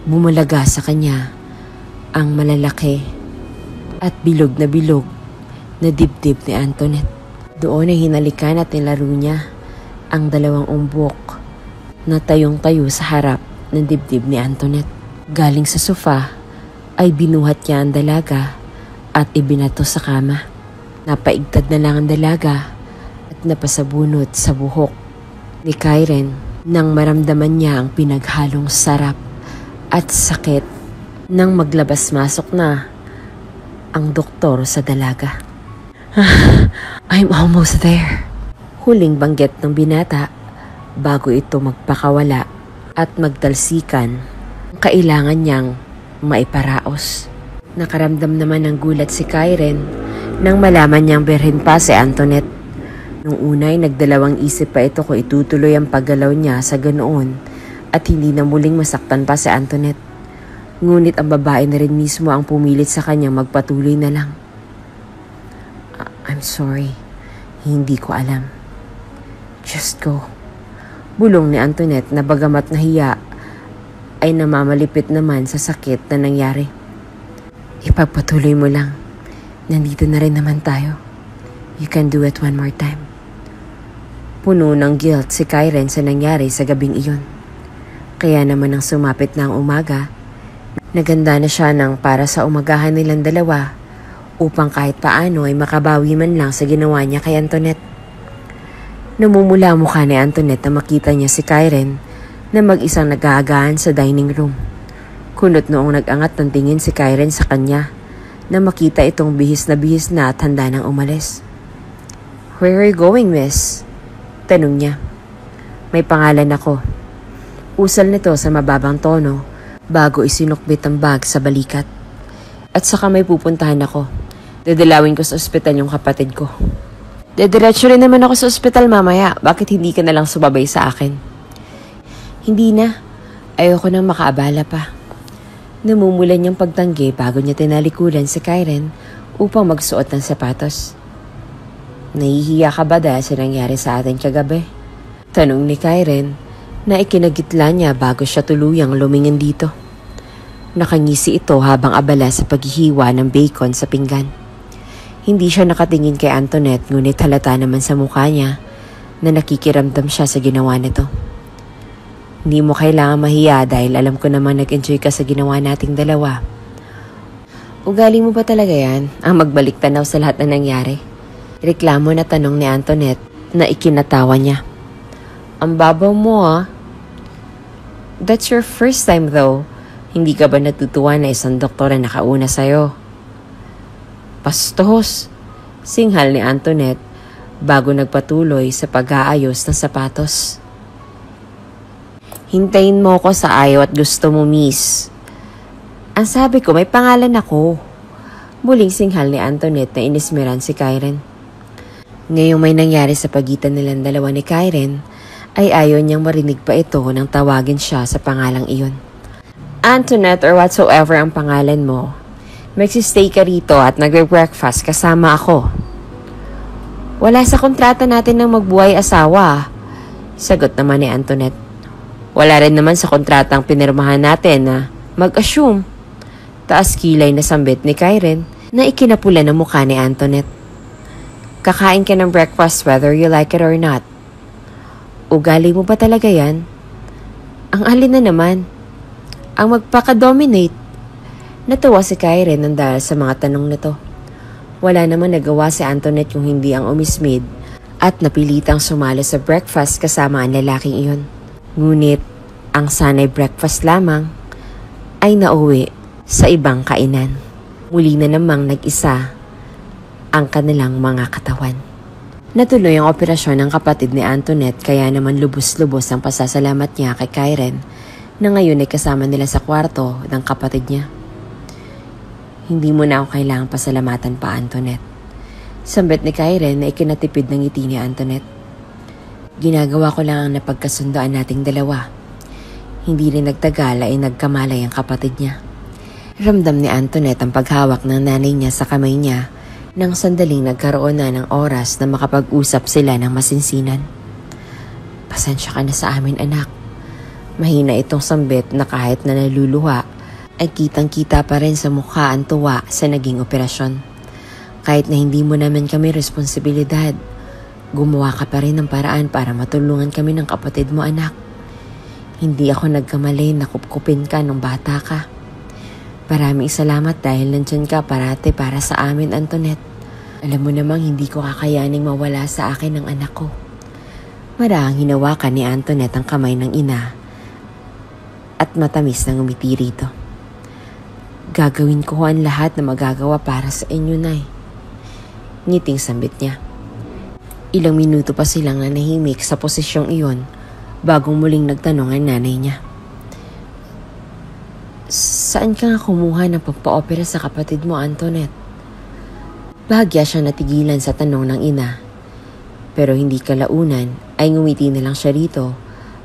Bumalaga sa kanya ang malalaki at bilog na dibdib ni Antoinette. Doon ay hinalikan at nilaro niya ang dalawang umbok na tayong-tayo sa harap ng dibdib ni Antoinette. Galing sa sofa ay binuhat niya ang dalaga at ibinato sa kama. Napaigtad na lang ang dalaga at napasabunot sa buhok ni Karen nang maramdaman niya ang pinaghalong sarap at sakit nang maglabas-masok na ang doktor sa dalaga. I'm almost there. Huling banggit ng binata bago ito magpakawala at magtalsikan. Kailangan niyang maiparaos. Nakaramdam naman ng gulat si Karen nang malaman niyang berhen pa si Antoinette. Nung unay nagdalawang isip pa ito kung itutuloy ang paggalaw niya sa ganoon at hindi na muling masaktan pa si Antoinette. Ngunit ang babae na rin mismo ang pumilit sa kanyang magpatuloy na lang. I'm sorry. Hindi ko alam. Just go. Bulong ni Antoinette na bagamat nahiya ay namamalipit naman sa sakit na nangyari. Ipagpatuloy mo lang. Nandito na rin naman tayo. You can do it one more time. Puno ng guilt si Karen sa nangyari sa gabing iyon. Kaya naman nang sumapit na ang umaga, naganda na siya ng para sa umagahan nilang dalawa upang kahit paano ay makabawi man lang sa ginawa niya kay Antoinette. Namumula ang mukha ni Antoinette na makita niya si Karen na mag-isang nag-aagahan sa dining room. Kunot noong nag-angat ng tingin si Karen sa kanya na makita itong bihis na at handa nang umalis. Where are you going, miss? Tanong niya. May pangalan ako. Usal nito sa mababang tono bago isinukbit ang bag sa balikat. At saka may pupuntahan ako. Dadalawin ko sa ospital yung kapatid ko. Dediretso rin naman ako sa ospital mamaya. Bakit hindi ka na lang sumabay sa akin? Hindi na. Ayoko nang makaabala pa. Namumulan niyang pagtanggi bago niya tinalikuran si Karen upang magsuot ng sapatos. Nahihiya ka ba dahil sa nangyari sa atin kagabi? Tanong ni Karen na ikinagitla niya bago siya tuluyang lumingin dito. Nakangisi ito habang abala sa paghihiwa ng bacon sa pinggan. Hindi siya nakatingin kay Antoinette ngunit halata naman sa mukha niya na nakikiramdam siya sa ginawa nito. Hindi mo kailangan mahiya dahil alam ko naman nag-enjoy ka sa ginawa nating dalawa. Ugali mo ba talaga yan, ang magbalik tanaw sa lahat na nangyari? Reklamo na tanong ni Antoinette na ikinatawa niya. Ang babaw mo ah. That's your first time though. Hindi ka ba natutuwa na isang doktor na nakauna sa'yo? Pastos, singhal ni Antoinette bago nagpatuloy sa pag-aayos ng sapatos. Hintayin mo ko sa ayaw at gusto mo, miss. Ang sabi ko, may pangalan ako. Muling singhal ni Antoinette na inismeran si Karen. Ngayong may nangyari sa pagitan nilang dalawa ni Karen, ay ayaw niyang marinig pa ito nang tawagin siya sa pangalang iyon. Antoinette or whatsoever ang pangalan mo, magsistay ka rito at nagre-breakfast kasama ako. Wala sa kontrata natin ng magbuhay asawa, sagot naman ni Antoinette. Wala rin naman sa kontratang pinirmahan natin na mag-assume. Taas kilay na sambit ni Karen na ikinapula ng mukha ni Antoinette. Kakain ka ng breakfast whether you like it or not. Ugali mo ba talaga yan? Ang alin na naman. Ang magpaka-dominate. Natuwa si Karen nang dahil sa mga tanong nito. Wala naman nagawa si Antoinette kung hindi ang umismid at napilitang sumali sa breakfast kasama ang lalaking iyon. Ngunit ang sanay breakfast lamang ay nauwi sa ibang kainan. Muli na namang nag-isa ang kanilang mga katawan. Natuloy ang operasyon ng kapatid ni Antoinette kaya naman lubos-lubos ang pasasalamat niya kay Karen na ngayon ay kasama nila sa kwarto ng kapatid niya. Hindi mo na ako kailangang pasalamatan pa, Antoinette. Sambit ni Karen na ikinatipid ng ngiti ni Antoinette. Ginagawa ko lang ang napagkasundoan nating dalawa. Hindi rin nagtagal ay nagkamalay ang kapatid niya. Ramdam ni Antoinette ang paghawak ng nanay niya sa kamay niya nang sandaling nagkaroon na ng oras na makapag-usap sila ng masinsinan. Pasensya ka na sa amin, anak. Mahina itong sambit na kahit na naluluha ay kitang-kita pa rin sa mukha ang tuwa sa naging operasyon. Kahit na hindi mo naman kami responsibilidad, gumawa ka pa rin ng paraan para matulungan kami ng kapatid mo, anak. Hindi ako nagkamali na kupkupin ka nung bata ka. Maraming salamat dahil nandyan ka parate para sa amin, Antoinette. Alam mo namang hindi ko kakayaning mawala sa akin ng anak ko. Marahang hinawakan ni Antoinette ang kamay ng ina at matamis na ngumiti rito. Gagawin ko ang lahat na magagawa para sa inyo, Nay. Ngiting sambit niya. Ilang minuto pa silang nanahimik sa posisyong iyon bagong muling nagtanong ang nanay niya. Saan ka nga kumuha ng pagpa-opera sa kapatid mo, Antoinette? Bahagya siya natigilan sa tanong ng ina. Pero hindi kalaunan ay ngumiti na lang siya rito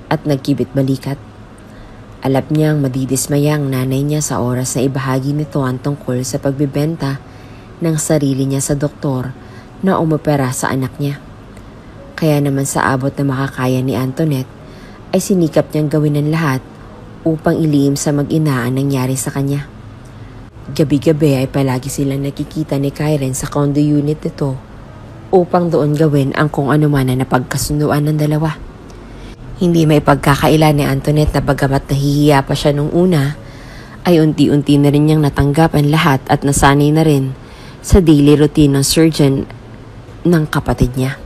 at nagkibit balikat. Alam niyang madidismaya ang nanay niya sa oras na ibahagi nito ang tungkol sa pagbibenta ng sarili niya sa doktor na umopera sa anak niya. Kaya naman sa abot na makakaya ni Antoinette ay sinikap niyang gawin ang lahat upang ilihim sa mag-ina ang nangyari sa kanya. Gabi-gabi ay palagi silang nakikita ni Karen sa condo unit nito upang doon gawin ang kung ano man na napagkasunduan ng dalawa. Hindi may pagkakaila ni Antoinette na bagamat nahihiya pa siya nung una, ay unti-unti na rin niyang natanggap ang lahat at nasanay na rin sa daily routine ng surgeon ng kapatid niya.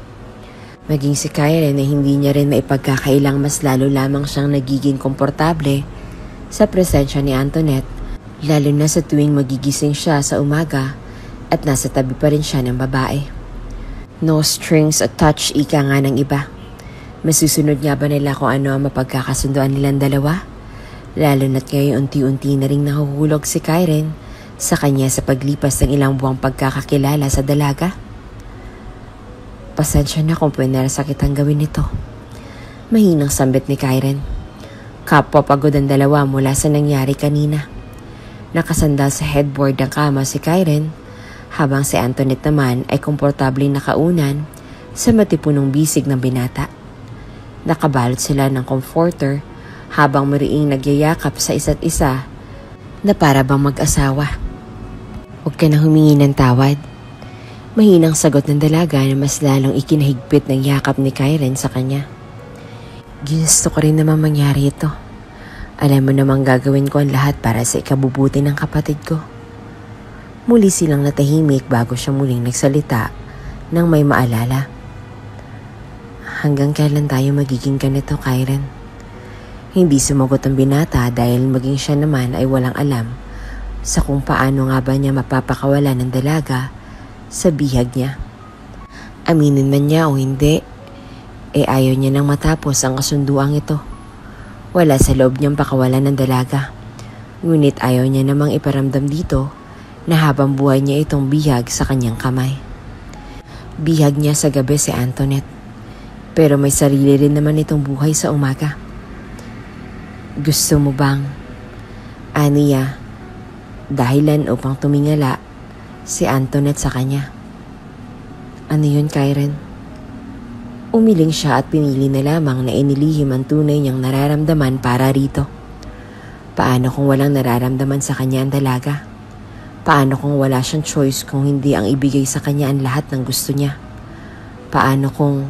Maging si Karen ay hindi niya rin maipagkakailang mas lalo lamang siyang nagiging komportable sa presensya ni Antoinette, lalo na sa tuwing magigising siya sa umaga at nasa tabi pa rin siya ng babae. No strings attached, ika nga ng iba. Masusunod nga ba nila kung ano ang mapagkakasunduan nilang dalawa? Lalo na't ngayon unti-unti na rin nahuhulog si Karen sa kanya sa paglipas ng ilang buwang pagkakakilala sa dalaga. Pasensya na kung pwinarasa kitang gawin ito. Mahinang sambit ni Karen. Kapwa pagod ang dalawa mula sa nangyari kanina. Nakasandal sa headboard ng kama si Karen, habang si Antoinette naman ay komportable nakaunan sa matipunong bisig ng binata. Nakabalot sila ng comforter habang mariing nagyayakap sa isa't isa na para bang mag-asawa. Huwag ka na humingi ng tawad. Mahinang sagot ng dalaga na mas lalong ikinahigpit ng yakap ni Karen sa kanya. Ginusto ko rin naman mangyari ito. Alam mo namang gagawin ko ang lahat para sa ikabubuti ng kapatid ko. Muli silang natahimik bago siya muling nagsalita nang may maalala. Hanggang kailan tayo magiging ganito, Karen? Hindi sumagot ang binata dahil maging siya naman ay walang alam sa kung paano nga ba niya mapapakawala ng dalaga sa bihag niya. Aminin man niya o hindi, ayaw niya nang matapos ang kasunduang ito. Wala sa loob niyang pakawalan ng dalaga. Ngunit ayaw niya namang iparamdam dito na habang buhay niya itong bihag sa kanyang kamay. Bihag niya sa gabi si Antoinette, pero may sarili rin naman itong buhay sa umaga. Gusto mo bang, aniya, dahilan upang tumingala si Antoinette sa kanya? Ano yun, Karen? Umiling siya at pinili na lamang na inilihim ang tunay niyang nararamdaman para rito. Paano kung walang nararamdaman sa kanya ang dalaga? Paano kung wala siyang choice kung hindi ang ibigay sa kanya ang lahat ng gusto niya? Paano kung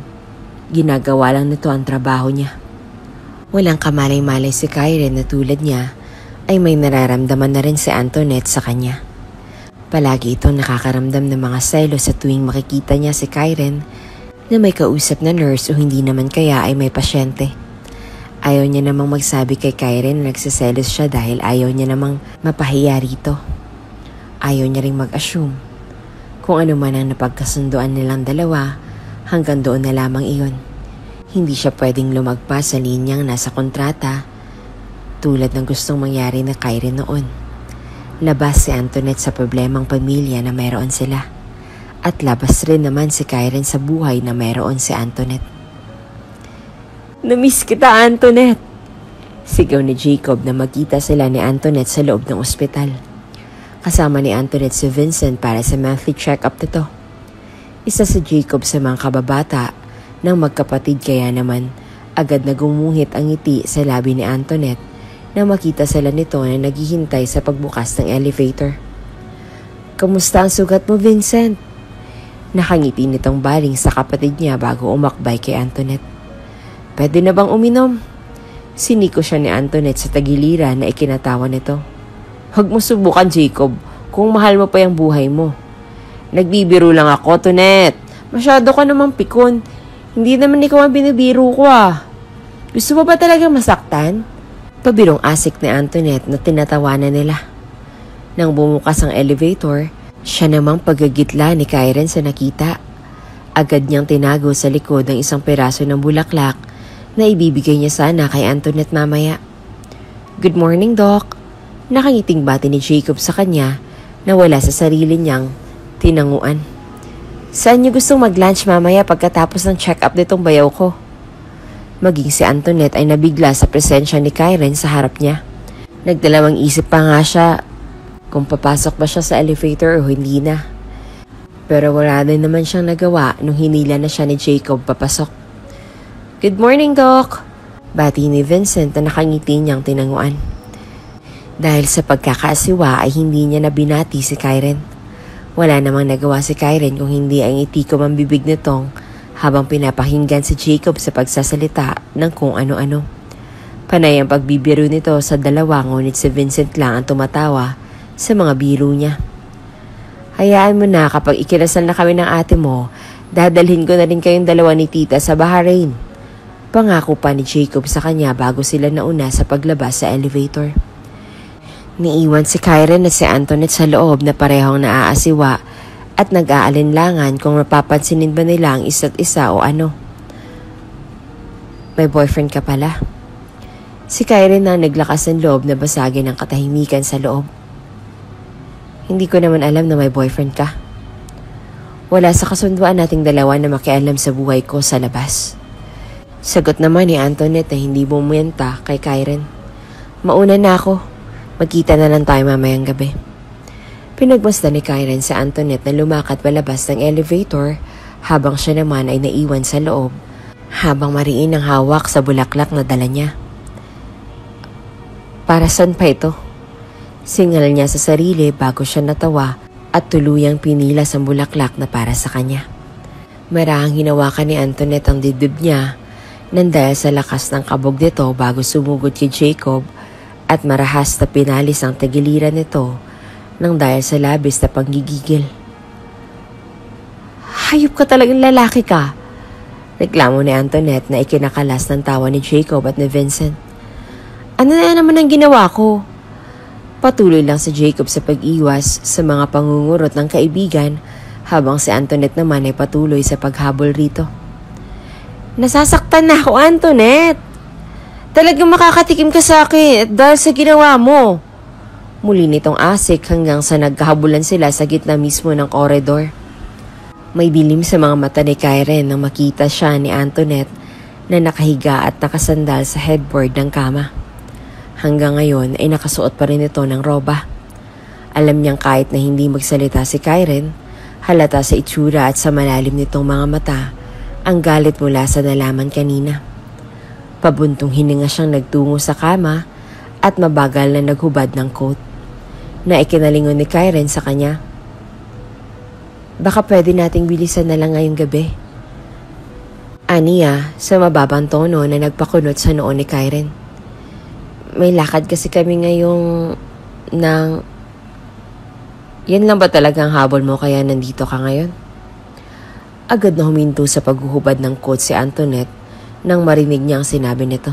ginagawa lang nito ang trabaho niya? Walang kamalay-malay si Karen na tulad niya ay may nararamdaman na rin si Antoinette sa kanya. Palagi itong nakakaramdam ng mga selos sa tuwing makikita niya si Karen na may kausap na nurse o hindi naman kaya ay may pasyente. Ayaw niya namang magsabi kay Karen na nagsiselos siya dahil ayaw niya namang mapahiya rito. Ayaw niya ring mag-assume. Kung ano man ang napagkasunduan nilang dalawa, hanggang doon na lamang iyon. Hindi siya pwedeng lumagpas sa linyang nasa kontrata tulad ng gustong mangyari na Karen noon. Labas si Antoinette sa problemang pamilya na mayroon sila. At labas rin naman si Karen sa buhay na mayroon si Antoinette. Namiss kita, Antoinette! Sigaw ni Jacob na magkita sila ni Antoinette sa loob ng ospital. Kasama ni Antoinette si Vincent para sa monthly check-up nito. Isa si Jacob sa mga kababata ng magkapatid kaya naman Agad na gumuhit ang ngiti sa labi ni Antoinette nang makita sila nito na naghihintay sa pagbukas ng elevator. "Kamusta ang sugat mo, Vincent?" Nakangiti nitong baling sa kapatid niya bago umakbay kay Antoinette. "Pwede na bang uminom?" Siniko siya ni Antoinette sa tagiliran na ikinatawa nito. "Huwag mo subukan, Jacob, kung mahal mo pa yung buhay mo." "Nagbibiro lang ako, Toinette. Masyado ka namang pikon. Hindi naman ikaw ang binibiro ko ah. Gusto mo ba talaga masaktan?" Pabirong asik ni Antoinette na tinatawanan nila. Nang bumukas ang elevator, siya namang paggagitla ni Kyren sa nakita. Agad niyang tinago sa likod ang isang peraso ng bulaklak na ibibigay niya sana kay Antoinette mamaya. "Good morning, Doc." Nakangiting bati ni Jacob sa kanya na wala sa sarili niyang tinanguan. "Saan niyo gustong mag-lunch mamaya pagkatapos ng check-up nitong bayaw ko?" Maging si Antoinette ay nabigla sa presensya ni Kyren sa harap niya. Nagdalawang isip pa nga siya kung papasok ba siya sa elevator o hindi na. Pero wala din naman siyang nagawa nung hinila na siya ni Jacob papasok. "Good morning, Doc." Bati ni Vincent na nakangiti niyang tinanguan. Dahil sa pagkakaasiwa ay hindi niya nabinati si Kyren. Wala namang nagawa si Kyren kung hindi ang itikom ang bibig nitong habang pinapakinggan si Jacob sa pagsasalita ng kung ano-ano. Panay ang pagbibiro nito sa dalawa, ngunit si Vincent lang ang tumatawa sa mga biro niya. "Hayaan mo na, kapag ikinasal na kami ng ate mo, dadalhin ko na rin kayong dalawa ni tita sa Bahrain." Pangako pa ni Jacob sa kanya bago sila nauna sa paglabas sa elevator. Niiwan si Kyren at si Antoinette sa loob na parehong naaasiwa at nag-aalinlangan kung mapapansinin ba nila ang isa't isa o ano. "May boyfriend ka pala?" Si Kyren na naglakas ng loob na basagin ang katahimikan sa loob. "Hindi ko naman alam na may boyfriend ka. Wala sa kasunduan nating dalawa na makialam sa buhay ko sa labas." Sagot naman ni Antoinette na hindi bumuyanta kay Kyren. "Mauna na ako. Magkita na lang tayo mamayang gabi." Pinagmasdan ni Kyren sa Antoinette na lumakad palabas ng elevator habang siya naman ay naiwan sa loob habang mariin ang hawak sa bulaklak na dala niya. "Para saan pa ito?" Singal niya sa sarili bago siya natawa at tuluyang pinilas ang bulaklak na para sa kanya. Marahang hinawakan ni Antoinette ang dibdib niya nang dahil sa lakas ng kabog nito bago sumugod kay Jacob at marahas na pinalis ang tagiliran nito nang dahil sa labis na panggigigil. "Hayop ka talagang lalaki ka!" Reklamo ni Antoinette na ikinakalas ng tawa ni Jacob at ni Vincent. "Ano na naman ang ginawa ko?" Patuloy lang si Jacob sa pag-iwas sa mga pangungurot ng kaibigan habang si Antoinette naman ay patuloy sa paghabol rito. "Nasasaktan na ako, Antoinette! Talagang makakatikim ka sa akin at dahil sa ginawa mo." Muli nitong asik hanggang sa nagkahabulan sila sa gitna mismo ng koridor. May dilim sa mga mata ni Kyren nang makita siya ni Antoinette na nakahiga at nakasandal sa headboard ng kama. Hanggang ngayon ay nakasuot pa rin ito ng roba. Alam niyang kahit na hindi magsalita si Kyren, halata sa itsura at sa malalim nitong mga mata ang galit mula sa nalaman kanina. Pabuntong hininga siyang nagtungo sa kama at mabagal na naghubad ng coat. Na ikinalingon ni Kyren sa kanya. "Baka pwede nating bilisan na lang ngayong gabi." Aniya sa mababang tono na nagpakunot sa noon ni Kyren. "May lakad kasi kami ngayong Yan lang ba talagang habol mo kaya nandito ka ngayon?" Agad na huminto sa paghuhubad ng coat si Antoinette nang marinig niya ang sinabi nito.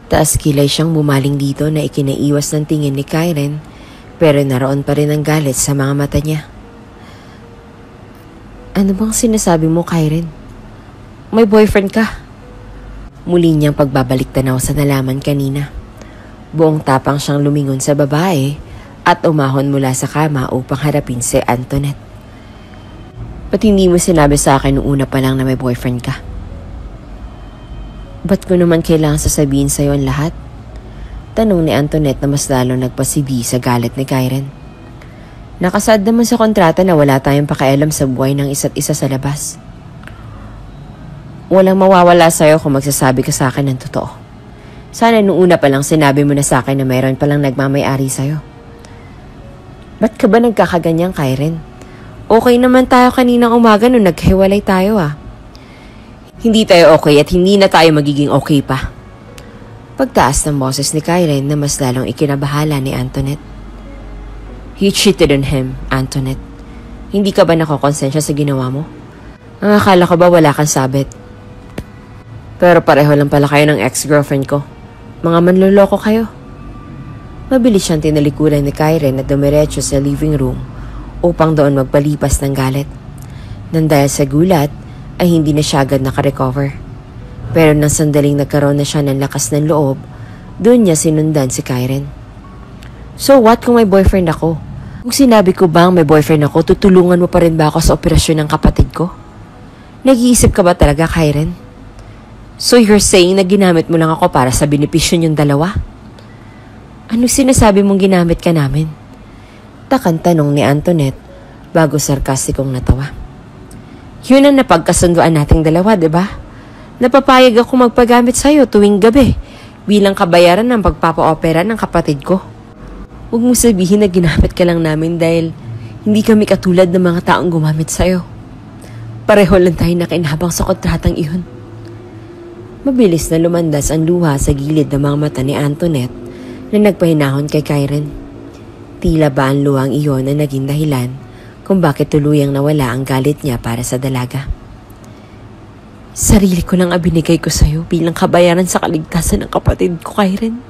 Taas kilay siyang bumaling dito na ikinaiwas ng tingin ni Kyren pero naroon pa rin ang galit sa mga mata niya. "Ano bang sinasabi mo, Kyren? May boyfriend ka?" Muli niyang pagbabalik tanaw sa nalaman kanina. Buong tapang siyang lumingon sa babae at umahon mula sa kama upang harapin si Antoinette. "Ba't hindi mo sinabi sa akin noong una pa lang na may boyfriend ka?" "Ba't ko naman kailangan sasabihin sa'yo ang lahat?" Tanong ni Antoinette na mas lalo nagpasibi sa galit ni Kyren. "Nakasaad naman sa kontrata na wala tayong pakialam sa buhay ng isa't isa sa labas." Walang mawawala sa'yo kung magsasabi ka sa akin ng totoo. Sana nung una pa lang sinabi mo na sa akin na mayroon palang nagmamay-ari sa'yo. Ba't ka ba nagkakaganyan, Karen? Okay naman tayo kaninang umaga nung naghiwalay tayo Hindi tayo okay at hindi na tayo magiging okay pa. Pagtaas ng boses ni Karen na mas lalong ikinabahala ni Antoinette. You cheated on him, Antoinette. Hindi ka ba nakokonsensya sa ginawa mo? Ang akala ko ba wala kang sabit? Pero pareho lang pala kayo ng ex-girlfriend ko. Mga manloloko kayo. Mabilis siyang tinalikuran ni Karen at dumiretso sa living room upang doon magpalipas ng galit. Nang dahil sa gulat, ay hindi na siya agad nakarecover. Pero nang sandaling nagkaroon na siya ng lakas ng loob, doon niya sinundan si Karen. So what kung may boyfriend ako? Kung sinabi ko bang may boyfriend ako, tutulungan mo pa rin ba ako sa operasyon ng kapatid ko? Nag-iisip ka ba talaga, Karen? So you're saying na ginamit mo lang ako para sa benepisyo niyong dalawa? Ano sinasabi mong ginamit ka namin? Takang tanong ni Antoinette bago sarkastikong natawa. Yun ang napagkasunduan nating dalawa, diba? Napapayag ako magpagamit sa'yo tuwing gabi bilang kabayaran ng pagpapa-opera ng kapatid ko. Huwag mo sabihin na ginamit ka lang namin dahil hindi kami katulad ng mga taong gumamit sa'yo. Pareho lang tayo nakinabang sa kontratang iyon. Mabilis na lumandas ang luha sa gilid ng mga mata ni Antoinette na nagpahinahon kay Karen. Tila ba ang luhang iyon na naging dahilan kung bakit tuluyang nawala ang galit niya para sa dalaga. Sarili ko lang binigay ko sa'yo bilang kabayaran sa kaligtasan ng kapatid ko, Karen.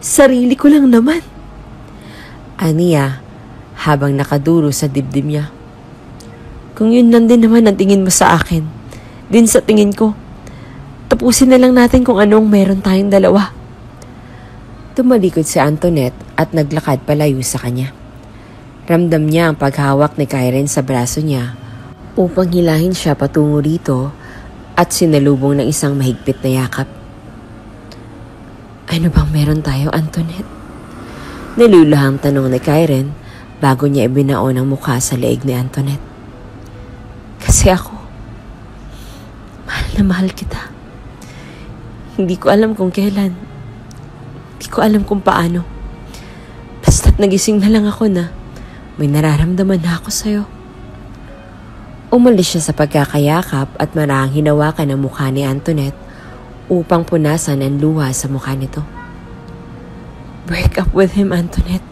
Sarili ko lang naman. Aniya, habang nakaduro sa dibdib niya. Kung yun lang din naman ang tingin mo sa akin, din sa tingin ko, tapusin na lang natin kung anong meron tayong dalawa. Tumalikod si Antoinette at naglakad palayo sa kanya. Ramdam niya ang paghawak ni Karen sa braso niya upang hilahin siya patungo rito at sinalubong ng isang mahigpit na yakap. Ano bang meron tayo, Antoinette? Nalulahang tanong ni Karen bago niya ibinaon ang mukha sa leeg ni Antoinette. Kasi ako, mahal na mahal kita. Hindi ko alam kung kailan. Hindi ko alam kung paano. Basta't nagising na lang ako na may nararamdaman na ako sa'yo. Umalis siya sa pagkakayakap at marahang hinawakan ang mukha ni Antoinette upang punasan ang luha sa mukha nito. Break up with him, Antoinette.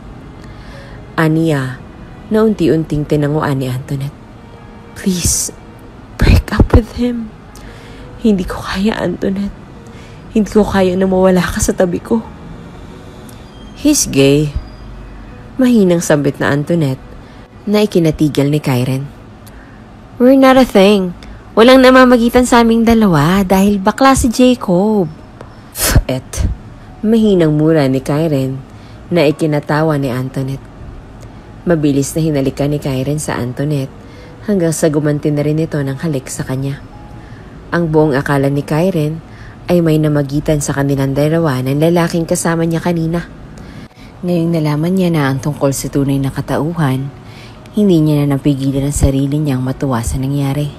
Aniya na unti-unting tinanguan ni Antoinette. Please, break up with him. Hindi ko kaya, Antoinette. Hindi ko kaya na mawala ka sa tabi ko. He's gay. Mahinang sambit na Antoinette na ikinatigil ni Karen. We're not a thing. Walang namamagitan sa aming dalawa dahil bakla si Jacob. Mahinang mura ni Karen na ikinatawa ni Antoinette. Mabilis na hinalikan ni Karen sa Antoinette hanggang sa gumanti na rin ito ng halik sa kanya. Ang buong akala ni Karen ay may namagitan sa kanilang dalawa ng lalaking kasama niya kanina. Ngayong nalaman niya na ang tungkol sa tunay na katauhan, hindi niya na napigilan ang sarili niyang matuwa sa nangyari.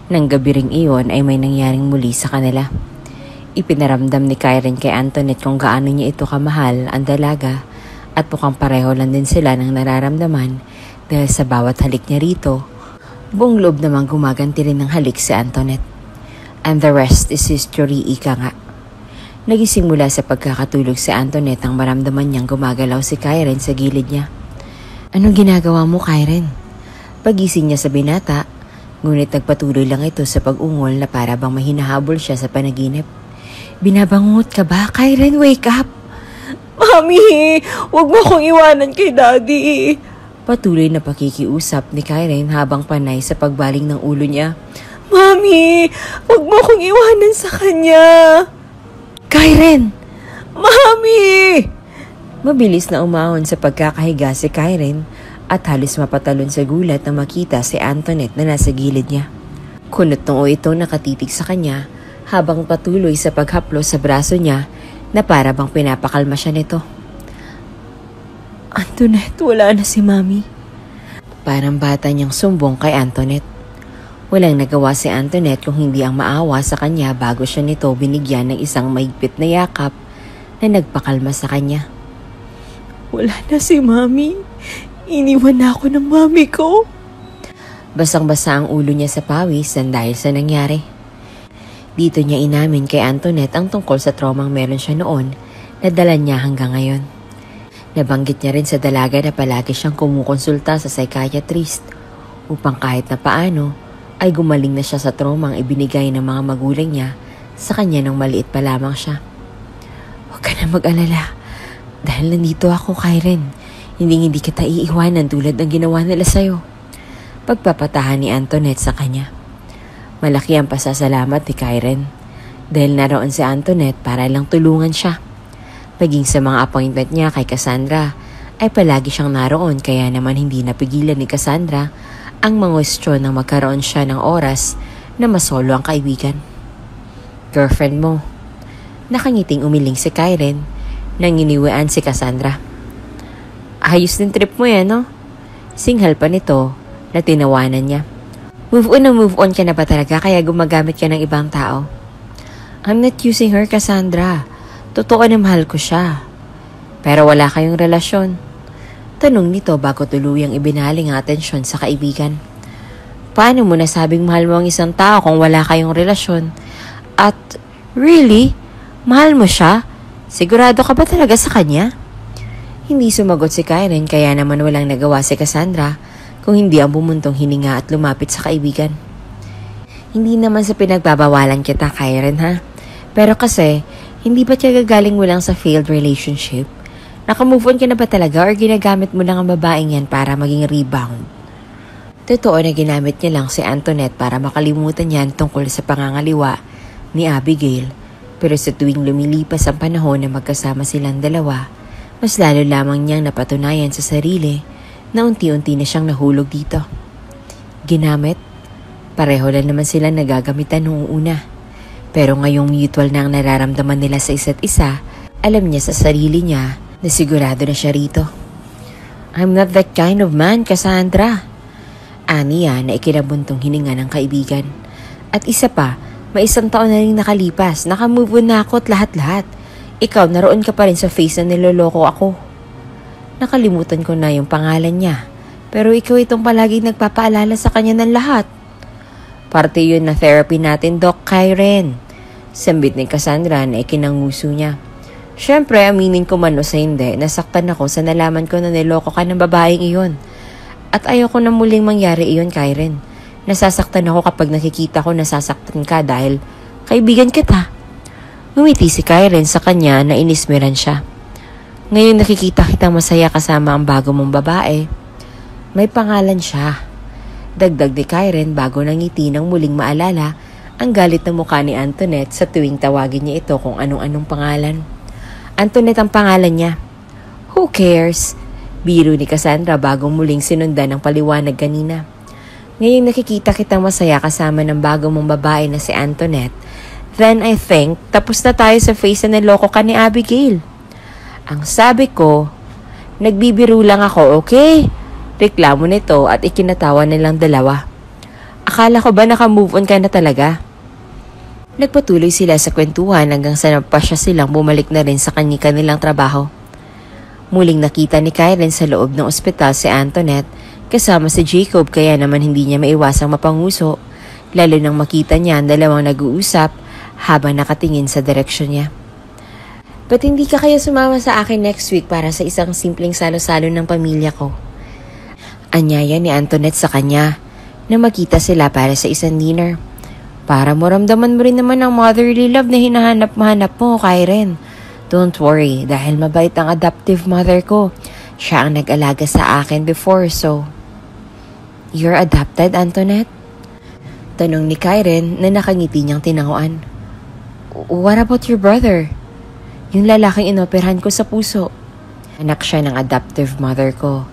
Nang gabi ring iyon ay may nangyaring muli sa kanila. Ipinaramdam ni Karen kay Antoinette kung gaano niya ito kamahal ang dalaga at mukhang pareho lang din sila ng nararamdaman dahil sa bawat halik niya rito, buong loob namang gumaganti rin ng halik si Antoinette. And the rest is history, ika nga. Nagising mula sa pagkakatulog si Antoinette ang maramdaman niyang gumagalaw si Karen sa gilid niya. Anong ginagawa mo, Karen? Pagising niya sa binata, ngunit nagpatuloy lang ito sa pag-ungol na para bang mahinahabol siya sa panaginip. Binabangot ka ba? Karen, wake up! Mami, huwag mo akong iwanan kay Daddy. Patuloy na pakikiusap ni Karen habang panay sa pagbaling ng ulo niya. Mami, huwag mo akong iwanan sa kanya. Karen! Mami! Mabilis na umahon sa pagkakahiga si Karen at halos mapatalon sa gulat na makita si Antoinette na nasa gilid niya. Kunot noo itong nakatitig sa kanya habang patuloy sa paghaplos sa braso niya na para bang pinapakalma siya nito. Antoinette, wala na si Mami. Parang bata niyang sumbong kay Antoinette. Walang nagawa si Antoinette kung hindi ang maawa sa kanya bago siya nito binigyan ng isang mahigpit na yakap na nagpakalma sa kanya. Wala na si Mami. Iniwan na ako ng Mami ko. Basang-basa ang ulo niya sa pawis dahil sa nangyari. Dito niya inamin kay Antoinette ang tungkol sa traumang meron siya noon na dala niya hanggang ngayon. Nabanggit niya rin sa dalaga na palagi siyang kumukonsulta sa psychiatrist upang kahit na paano ay gumaling na siya sa traumang ibinigay ng mga magulang niya sa kanya nang maliit pa lamang siya. Huwag ka na mag-alala dahil nandito ako, Karen. Hindi kita iiwanan tulad ng ginawa nila sa'yo. Pagpapatahan ni Antoinette sa kanya. Malaki ang pasasalamat ni Karen dahil naroon si Antoinette para lang tulungan siya. Maging sa mga appointment niya kay Cassandra ay palagi siyang naroon kaya naman hindi napigilan ni Cassandra ang mangwestiyon nang magkaroon siya ng oras na masolo ang kaibigan. Girlfriend mo. Nakangiting umiling si Karen nang iniwian si Cassandra. Ayos din trip mo yan, no? Singhal pa nito na tinawanan niya. Move on ka na ba talaga kaya gumagamit ka ng ibang tao? I'm not using her, Cassandra. Totoo na mahal ko siya. Pero wala kayong relasyon. Tanong nito bago tuluyang ibinaling ang atensyon sa kaibigan. Paano mo nasabing mahal mo ang isang tao kung wala kayong relasyon? At, really? Mahal mo siya? Sigurado ka ba talaga sa kanya? Hindi sumagot si Karen kaya naman walang nagawa si Cassandra kung hindi ang bumuntong hininga at lumapit sa kaibigan. Hindi naman sa pinagbabawalan kita, Karen, ha? Pero kasi, hindi ba tiya gagaling mo lang sa failed relationship? Nakamove on ka na ba talaga or ginagamit mo lang ang babaeng yan para maging rebound? Totoo na ginamit niya lang si Antoinette para makalimutan niyan tungkol sa pangangaliwa ni Abigail. Pero sa tuwing lumilipas ang panahon na magkasama silang dalawa, mas lalo lamang niyang napatunayan sa sarili na unti-unti na siyang nahulog dito. Ginamit? Pareho lang naman silang nagagamitan noong una. Pero ngayong mutual na ang nararamdaman nila sa isa't isa, alam niya sa sarili niya na sigurado na siya rito. I'm not that kind of man, Cassandra. Aniya na ikinabuntong hininga ng kaibigan. At isa pa, may isang taon na rin nakalipas, nakamove on na ako at lahat-lahat. Ikaw, naroon ka pa rin sa face na niloloko ako. Nakalimutan ko na yung pangalan niya, pero ikaw itong palaging nagpapaalala sa kanya ng lahat. Parte yun na therapy natin, Doc Karen. Sambit ni Cassandra na ikinanguso niya. Siyempre, aminin ko man o sa hindi, nasaktan ako sa nalaman ko na niloko ka ng babaeng iyon. At ayoko na muling mangyari iyon, Karen. Nasasaktan ako kapag nakikita ko nasasaktan ka dahil kaibigan kita. Ngumiti si Karen sa kanya na inismeran siya. Ngayon nakikita kitang masaya kasama ang bago mong babae. May pangalan siya. Dagdag ni Karen bago nangiti nang muling maalala ang galit na mukha ni Antoinette sa tuwing tawagin niya ito kung anong-anong pangalan. Antoinette ang pangalan niya. Who cares? Biro ni Cassandra bago muling sinundan ng paliwanag kanina. Ngayon nakikita kitang masaya kasama ng bago mong babae na si Antoinette. Then I think tapos na tayo sa face na niloko ka ni Abigail. Ang sabi ko, nagbibiro lang ako, okay? Reklamo nito at ikinatawa nilang dalawa. Akala ko ba nakamove on ka na talaga? Nagpatuloy sila sa kwentuhan hanggang sa napasya silang bumalik na rin sa kanilang trabaho. Muling nakita ni Karen sa loob ng ospital si Antoinette kasama si Jacob kaya naman hindi niya maiwasang mapanguso lalo nang makita niya ang dalawang nag-uusap habang nakatingin sa direksyon niya. Ba't hindi ka kaya sumama sa akin next week para sa isang simpleng salo-salo ng pamilya ko? Anyaya ni Antoinette sa kanya na makita sila para sa isang dinner. Para maramdaman mo rin naman ang motherly love na hinahanap-mahanap mo, Karen. Don't worry, dahil mabait ang adoptive mother ko. Siya ang nag-alaga sa akin before, so... You're adopted, Antoinette? Tanong ni Karen na nakangiti niyang tinanguan. What about your brother? Yung lalaking inoperahan ko sa puso. Anak siya ng adoptive mother ko.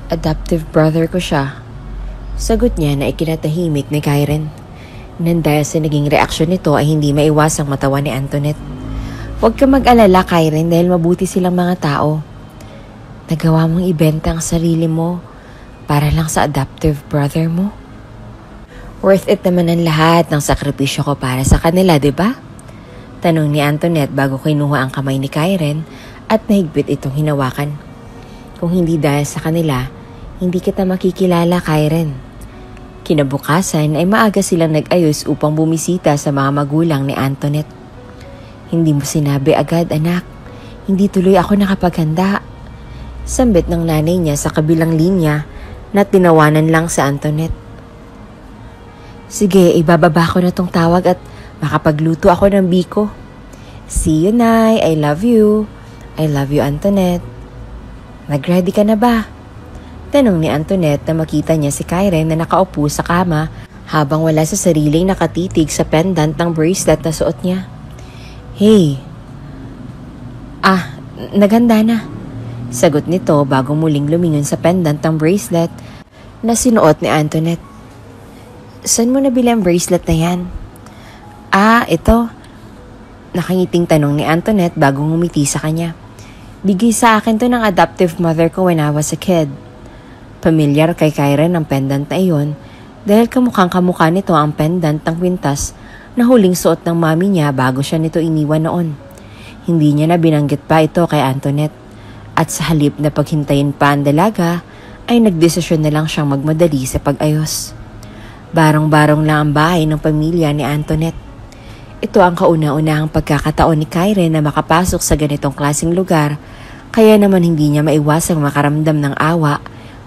Adoptive brother ko siya. Sagot niya na ikinatahimik ni Karen. Nang dahil sa naging reaksyon nito ay hindi maiwasang matawa ni Antoinette. Huwag ka mag-alala, Karen, dahil mabuti silang mga tao. Nagawa mong ibenta ang sarili mo para lang sa adoptive brother mo. Worth it naman ang lahat ng sakripisyo ko para sa kanila, di ba? Tanong ni Antoinette bago kinuha ang kamay ni Karen at nahigpit itong hinawakan. Kung hindi dahil sa kanila, hindi kita makikilala, Karen. Kinabukasan ay maaga silang nag-ayos upang bumisita sa mga magulang ni Antoinette. Hindi mo sinabi agad, anak. Hindi tuloy ako nakapaghanda. Sambit ng nanay niya sa kabilang linya na tinawanan lang sa Antoinette. Sige, ibababa ko na tong tawag at makapagluto ako ng biko. See you, Nay. I love you. I love you, Antoinette. Nag-ready ka na ba? Tanong ni Antoinette na makita niya si Karen na nakaupo sa kama habang wala sa sariling nakatitig sa pendant ng bracelet na suot niya. Hey. Naghanda na. Sagot nito bago muling lumingon sa pendant ng bracelet na sinuot ni Antoinette. Saan mo nabili ang bracelet na yan? Ito. Nakangiting tanong ni Antoinette bago ngumiti sa kanya. Bigay sa akin to ng adoptive mother ko when I was a kid. Pamilyar kay Karen ang pendant na iyon dahil kamukhang-kamukha nito ang pendant ng kwintas na huling suot ng mami niya bago siya nito iniwan noon. Hindi niya na binanggit pa ito kay Antoinette at sa halip na paghintayin pa ang dalaga ay nagdesisyon na lang siyang magmadali sa pag-ayos. Barong-barong lang ang bahay ng pamilya ni Antoinette. Ito ang kauna-unahang pagkakataon ni Karen na makapasok sa ganitong klaseng lugar kaya naman hindi niya maiwasang makaramdam ng awa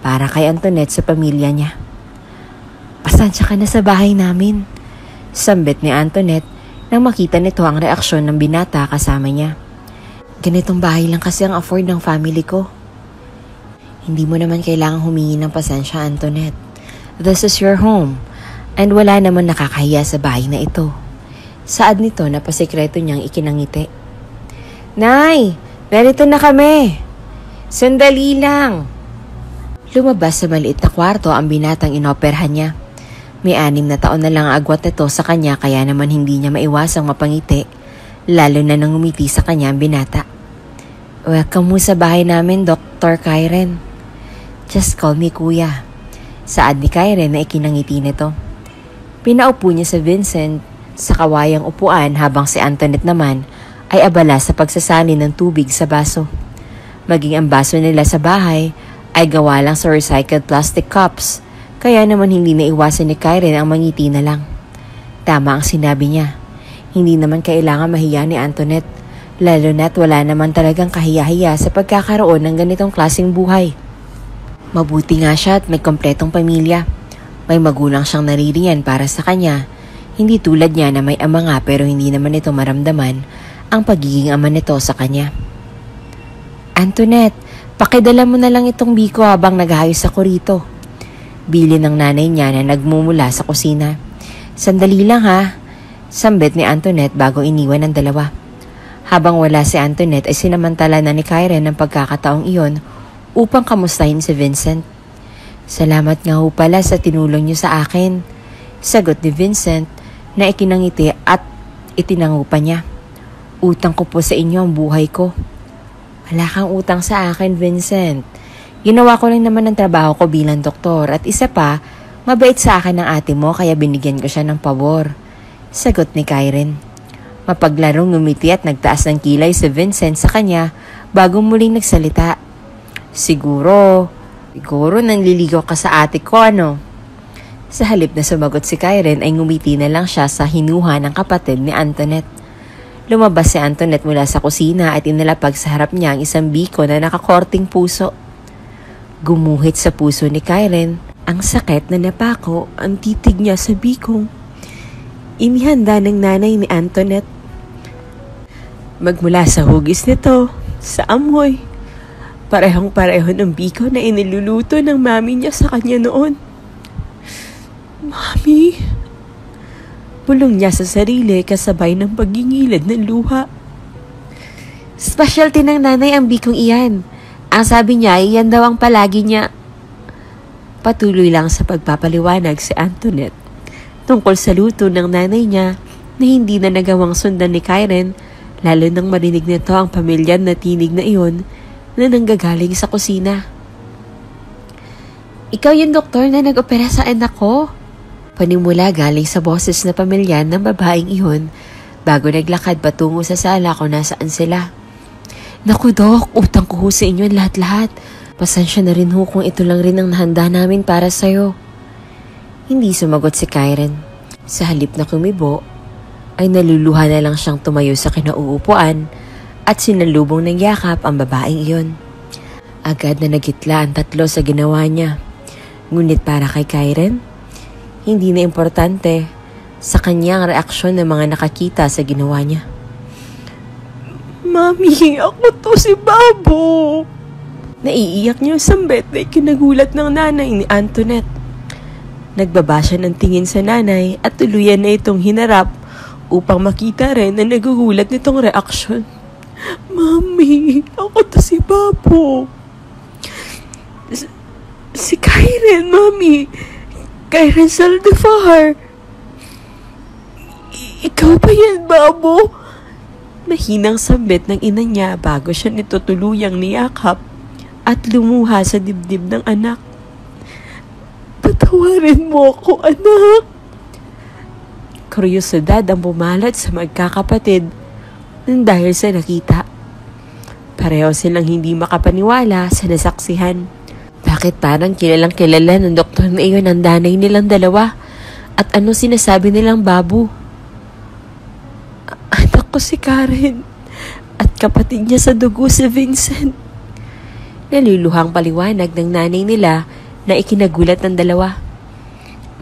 para kay Antoinette sa pamilya niya. Pasensya ka na sa bahay namin. Sambit ni Antoinette nang makita nito ang reaksyon ng binata kasama niya. Ganitong bahay lang kasi ang afford ng family ko. Hindi mo naman kailangang humingi ng pasensya, Antoinette. This is your home. And wala naman nakakahiya sa bahay na ito. Saad nito na pasikreto niyang ikinangiti. Nay, narito na kami. Sandali lang. Lumabas sa maliit na kwarto ang binatang inoperahan niya. May 6 na taon na lang ang agwat nito sa kanya kaya naman hindi niya maiwasang mapangiti, lalo na nang umiti sa kanya ang binata. Welcome mo sa bahay namin, Dr. Karen. Just call me Kuya. Saad ni Karen na ikinangiti nito. Pinaupo niya si Vincent sa kawayang upuan habang si Antoinette naman ay abala sa pagsasalin ng tubig sa baso. Maging ang baso nila sa bahay ay gawa lang sa recycled plastic cups, kaya naman hindi naiwasan ni Karen ang mangiti na lang. Tama ang sinabi niya. Hindi naman kailangan mahiya ni Antoinette, lalo na't wala naman talagang kahiya-hiya sa pagkakaroon ng ganitong klaseng buhay. Mabuti nga siya at may kompletong pamilya. May magulang siyang naririyan para sa kanya. Hindi tulad niya na may ama nga pero hindi naman ito maramdaman ang pagiging ama nito sa kanya. Antoinette, pakidala mo na lang itong biko habang naghayos ako rito. Bili ng nanay niya na nagmumula sa kusina. Sandali lang ha, sambit ni Antoinette bago iniwan ang dalawa. Habang wala si Antoinette ay sinamantala na ni Karen ang pagkakataong iyon upang kamustahin si Vincent. Salamat nga ho pala sa tinulong niyo sa akin, sagot ni Vincent na ikinangiti at itinangupa niya. Utang ko po sa inyo ang buhay ko. Wala kang utang sa akin, Vincent. Ginawa ko lang naman ang trabaho ko bilang doktor at isa pa, mabait sa akin ng ate mo kaya binigyan ko siya ng pabor, sagot ni Karen. Mapaglarong ngumiti at nagtaas ng kilay si Vincent sa kanya bago muling nagsalita. Siguro nanliligaw ka sa ate ko, ano? Sa halip na sumagot si Karen ay ngumiti na lang siya sa hinuha ng kapatid ni Antoinette. Lumabas si Antoinette mula sa kusina at inilapag sa harap niya ang isang biko na nakakorting puso. Gumuhit sa puso ni Karen ang sakit na napako ang titig niya sa bikong inihanda ng nanay ni Antoinette. Magmula sa hugis nito, sa amoy, parehong-pareho ng biko na iniluluto ng mami niya sa kanya noon. Mami, bulong niya sa sarili kasabay ng pagingilid ng luha. Specialty ng nanay ang bikong iyan. Ang sabi niya, iyan daw ang palagi niya. Patuloy lang sa pagpapaliwanag si Antoinette tungkol sa luto ng nanay niya na hindi na nagawang sundan ni Karen, lalo nang marinig nito ang pamilya na tinig na iyon na nanggagaling sa kusina. Ikaw yung doktor na nag-opera sa anak ko? panimula galing sa boses na pamilya ng babaeng iyon bago naglakad patungo sa sala kung nasaan sila. Naku Dok, utang ko ho sa inyo lahat-lahat. Pasensya na rin ho kung ito lang rin ang nahanda namin para sa'yo. Hindi sumagot si Karen. Sa halip na kumibo, ay naluluha na lang siyang tumayo sa kinauupuan at sinalubong ng yakap ang babaeng iyon. Agad na nagitla ang tatlo sa ginawa niya. Ngunit para kay Karen, hindi na importante sa kanyang reaksyon ng mga nakakita sa ginawa niya. Mami, ako to si Babo. Naiiyak niyo sa bet na ikinagulat ng nanay ni Antoinette. Nagbaba siya ng tingin sa nanay at tuluyan na itong hinarap upang makita rin na nagugulat nitong reaksyon. Mami, ako to si Babo. Si Karen, Mami. Karen Saldifar. Ikaw ba yan, Babo? Mahinang sambit ng ina niya bago siya nito tuluyang niyakap at lumuha sa dibdib ng anak. Patawarin mo ako, anak. Kuryosidad ang bumalat sa magkakapatid nang dahil sa nakita. Pareho silang hindi makapaniwala sa nasaksihan. Bakit parang kilalang kilala ng doktor na iyon ang nanay nilang dalawa? At ano sinasabi nilang Babo? Anak ko si Karen at kapatid niya sa dugo si Vincent. Naluluhang paliwanag ng nanay nila na ikinagulat ng dalawa.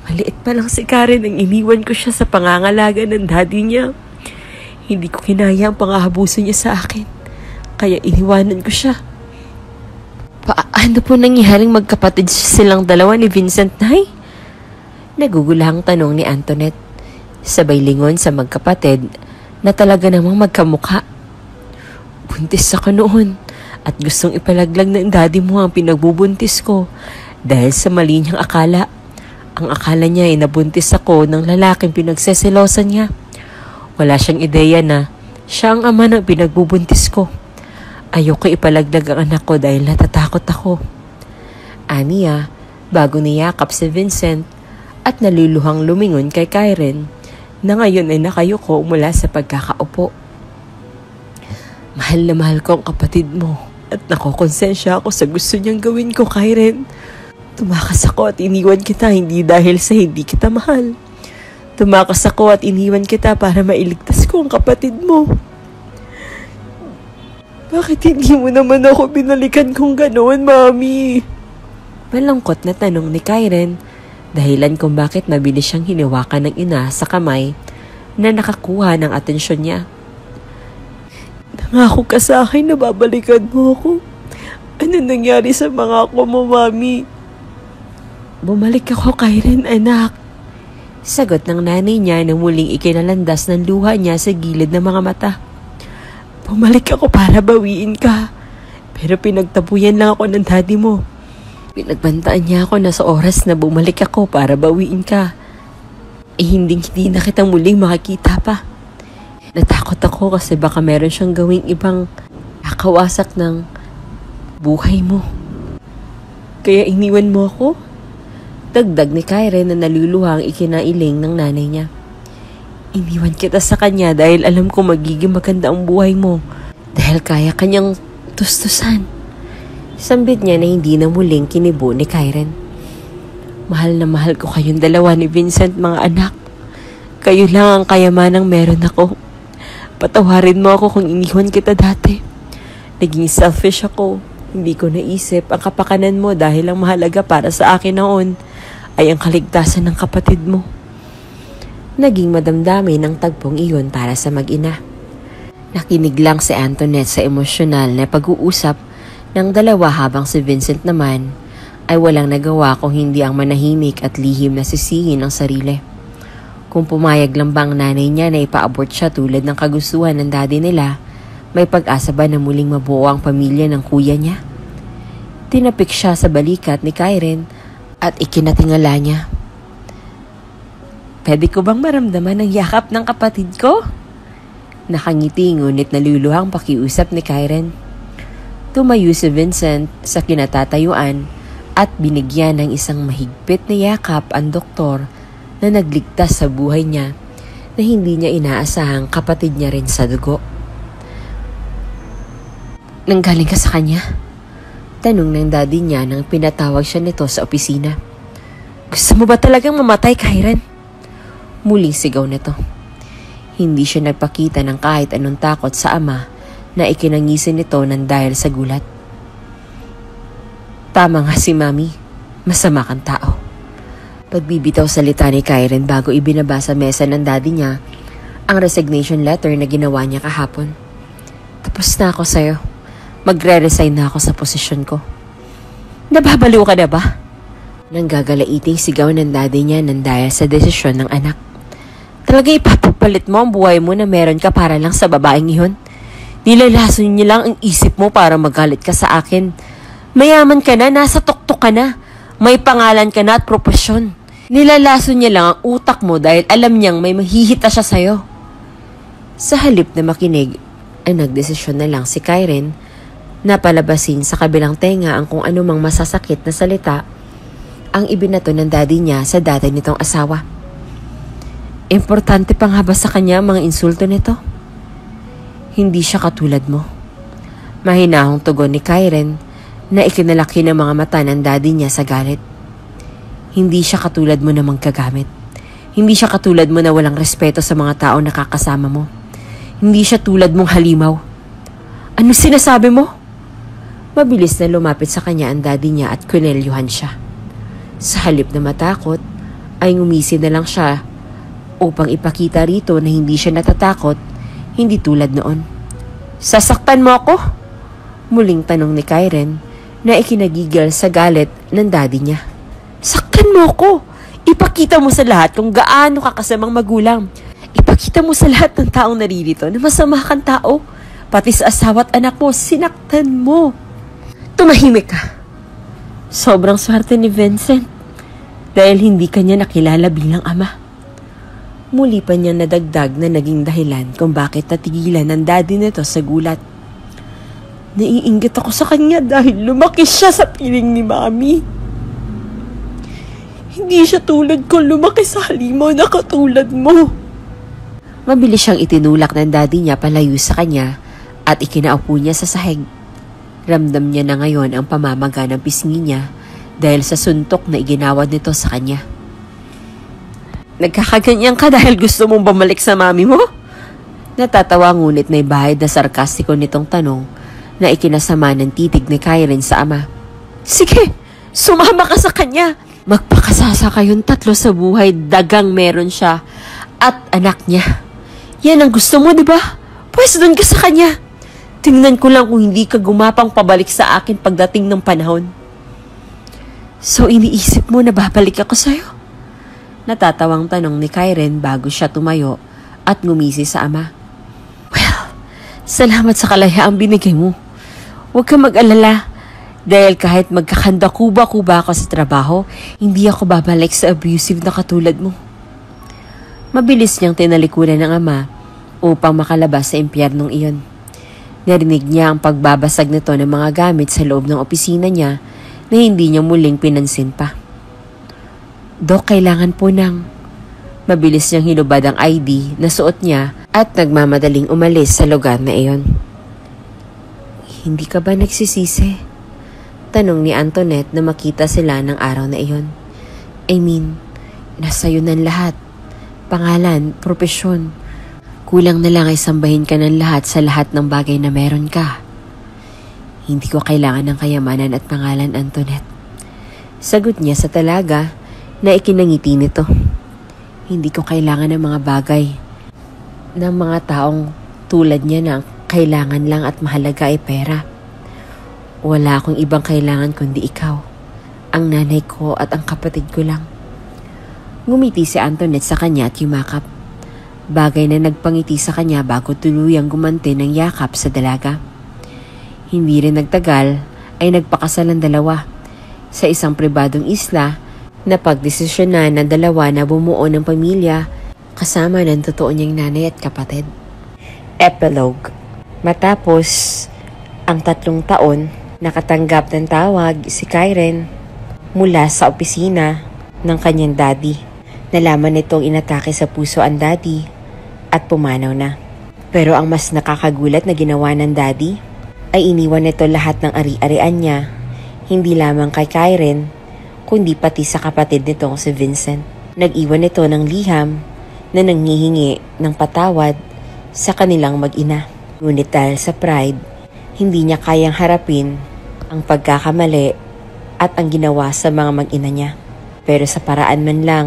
Maliit pa lang si Karen nang iniwan ko siya sa pangangalaga ng daddy niya. Hindi ko kinaya ang pangahabuso niya sa akin, kaya iniwanan ko siya. Paano po nangyaring magkapatid silang dalawa ni Vincent, Nay? Nagugulahang tanong ni Antoinette. Sabay lingon sa magkapatid na talaga namang magkamukha. Buntis ako noon at gustong ipalaglag ng daddy mo ang pinagbubuntis ko dahil sa mali niyang akala. Ang akala niya ay nabuntis ako ng lalaking pinagseselosan niya. Wala siyang ideya na siya ang ama ng pinagbubuntis ko. Ayoko ipalaglag ang anak ko dahil natatakot ako. Aniya, bago niyakap si Vincent at naluluhang lumingon kay Karen na ngayon ay nakayuko mula sa pagkakaupo. Mahal na mahal ko ang kapatid mo at nakokonsensya ako sa gusto niyang gawin ko, Karen. Tumakas ako at iniwan kita hindi dahil sa hindi kita mahal. Tumakas ako at iniwan kita para mailigtas ko ang kapatid mo. Bakit hindi mo naman ako binalikan kung ganoon, Mami? Malungkot na tanong ni Karen, dahilan kung bakit mabilis siyang hinawakan ng ina sa kamay na nakakuha ng atensyon niya. Nangako ka sa akin na babalikan mo ako. Ano nangyari sa mga ako mo, Mami? Bumalik ako, Karen, anak. Sagot ng nanay niya na muling ikinalandas ng luha niya sa gilid ng mga mata. Bumalik ako para bawiin ka. Pero pinagtapuyan lang ako ng daddy mo. Pinagbantaan niya ako na sa oras na bumalik ako para bawiin ka. Hindi na kita muling makikita pa. Natakot ako kasi baka meron siyang gawing ibang kakawasak ng buhay mo. Kaya iniwan mo ako? Dagdag ni Karen na naluluhang ikinailing ng nanay niya. Iniwan kita sa kanya dahil alam ko magiging maganda ang buhay mo. Dahil kaya kanyang tustusan. Sambit niya na hindi na muling kinibo ni Karen. Mahal na mahal ko kayong dalawa ni Vincent, mga anak. Kayo lang ang kayamanang meron ako. Patawarin mo ako kung iniwan kita dati. Naging selfish ako. Hindi ko naisip ang kapakanan mo dahil ang mahalaga para sa akin noon ay ang kaligtasan ng kapatid mo. Naging madamdamin ang tagpong iyon para sa mag-ina. Nakinig lang si Antoinette sa emosyonal na pag-uusap ng dalawa habang si Vincent naman ay walang nagawa kung hindi ang manahimik at lihim na sisihin ang sarili. Kung pumayag lang ba ang nanay niya na ipa-abort siya tulad ng kagustuhan ng daddy nila, may pag-asa ba na muling mabuo ang pamilya ng kuya niya? Tinapik siya sa balikat ni Karen at ikinatingala niya. Pwede ko bang maramdaman ang yakap ng kapatid ko? Nakangiti ngunit naluluhang pakiusap ni Karen. Tumayo si Vincent sa kinatatayuan at binigyan ng isang mahigpit na yakap ang doktor na nagligtas sa buhay niya na hindi niya inaasahang kapatid niya rin sa dugo. Nanggaling ka sa kanya? Tanong ng daddy niya nang pinatawag siya nito sa opisina. Gusto mo ba talagang mamatay, Kyren? Muling sigaw nito. Hindi siya nagpakita ng kahit anong takot sa ama na ikinangisin nito ng dahil sa gulat. Tama nga si Mami, masama kang tao. Pagbibitaw salita ni Kyren bago ibinaba sa mesa ng daddy niya ang resignation letter na ginawa niya kahapon. Tapos na ako sa'yo. Magre-resign na ako sa posisyon ko. Nababaliw ka na ba? Nanggagalaiting sigaw ng daddy niya nang dahil sa desisyon ng anak. Talaga ipapapalit mo ang buhay mo na meron ka para lang sa babaeng iyon? Nilalason niya lang ang isip mo para magalit ka sa akin. Mayaman ka na, nasa tuktok ka na. May pangalan ka na at propesyon. Nilalason niya lang ang utak mo dahil alam niyang may mahihita siya sa'yo. Sa halip na makinig, ay nagdesisyon na lang si Kyren na palabasin sa kabilang tenga ang kung anumang masasakit na salita ang ibinato ng daddy niya sa dati nitong asawa. Importante pa nga ba sa kanya ang mga insulto nito? Hindi siya katulad mo. Mahinahong tugon ni Kyren na ikinalaki ng mga mata ng daddy niya sa galit. Hindi siya katulad mo na manggagamit. Hindi siya katulad mo na walang respeto sa mga tao na kakasama mo. Hindi siya tulad mong halimaw. Ano sinasabi mo? Mabilis na lumapit sa kanya ang daddy niya at kunelyuhan siya. Sa halip na matakot, ay ngumisi na lang siya upang ipakita rito na hindi siya natatakot, hindi tulad noon. Sasaktan mo ako? Muling tanong ni Kyren na ikinagigil sa galit ng daddy niya. Saktan mo ako! Ipakita mo sa lahat kung gaano ka kasamang magulang. Ipakita mo sa lahat ng taong naririto na masama kang tao. Pati sa asawa at anak mo, sinaktan mo. Tumahimik ka. Sobrang swerte ni Vincent dahil hindi kanya nakilala bilang ama. Muli pa niyang nadagdag na naging dahilan kung bakit natigilan ng daddy nito sa gulat. Naiinggit ako sa kanya dahil lumaki siya sa piling ni Mami. Hindi siya tulad ko lumaki sa halimaw na katulad mo. Mabilis siyang itinulak ng daddy niya palayo sa kanya at ikinaupo niya sa sahig. Ramdam niya na ngayon ang pamamaga ng pisngi niya dahil sa suntok na iginawad nito sa kanya. Nagkakaganyan ka dahil gusto mong bumalik sa mami mo? Natatawa ngunit may bahid na sarkastiko nitong tanong na ikinasama ng titig ni Kyren sa ama. Sige, sumama ka sa kanya. Magpakasasa kayong tatlo sa buhay, dagang meron siya at anak niya. Yan ang gusto mo, di ba? Pwes doon ka sa kanya. Tingnan ko lang kung hindi ka gumapang pabalik sa akin pagdating ng panahon. So iniisip mo na babalik ako sa'yo? Natatawang tanong ni Kyren bago siya tumayo at ngumisi sa ama. Well, salamat sa kalayaang binigay mo. Huwag kang mag-alala. Dahil kahit magkakanda-kuba-kuba ako sa trabaho, hindi ako babalik sa abusive na katulad mo. Mabilis niyang tinalikuran ng ama upang makalabas sa impyernong iyon. Narinig niya ang pagbabasag nito ng mga gamit sa loob ng opisina niya na hindi niya muling pinansin pa. Dok, kailangan po ng... Mabilis niyang hinubad ang ID na suot niya at nagmamadaling umalis sa lugar na iyon. Hindi ka ba nagsisisi? Tanong ni Antoinette na makita sila ng araw na iyon. I mean, nasa iyo ng lahat. Pangalan, propesyon. Kulang na lang ay sambahin ka ng lahat sa lahat ng bagay na meron ka. Hindi ko kailangan ng kayamanan at pangalan, Antoinette. Sagot niya sa talaga na ikinangiti nito. Hindi ko kailangan ng mga bagay ng mga taong tulad niya na kailangan lang at mahalaga ay pera. Wala akong ibang kailangan kundi ikaw, ang nanay ko at ang kapatid ko lang. Ngumiti si Antoinette sa kanya at yumakap. Bagay na nagpangiti sa kanya bago tuluyang gumanti ng yakap sa dalaga. Hindi rin nagtagal ay nagpakasal ang dalawa sa isang pribadong isla na pagdesisyonan ng dalawa na bumuo ng pamilya kasama ng totoo niyang nanay at kapatid. Epilogue. Matapos ang 3 taon, nakatanggap ng tawag si Kyren mula sa opisina ng kanyang daddy Nalaman nitong inatake sa puso ang daddy at pumanaw na. Pero ang mas nakakagulat na ginawa ng daddy ay iniwan nito lahat ng ari-arian niya, hindi lamang kay Karen, kundi pati sa kapatid nitong si Vincent. Nag-iwan nito ng liham na nanghihingi ng patawad sa kanilang mag-ina. Ngunit dahil sa pride, hindi niya kayang harapin ang pagkakamali at ang ginawa sa mga mag-ina niya. Pero sa paraan man lang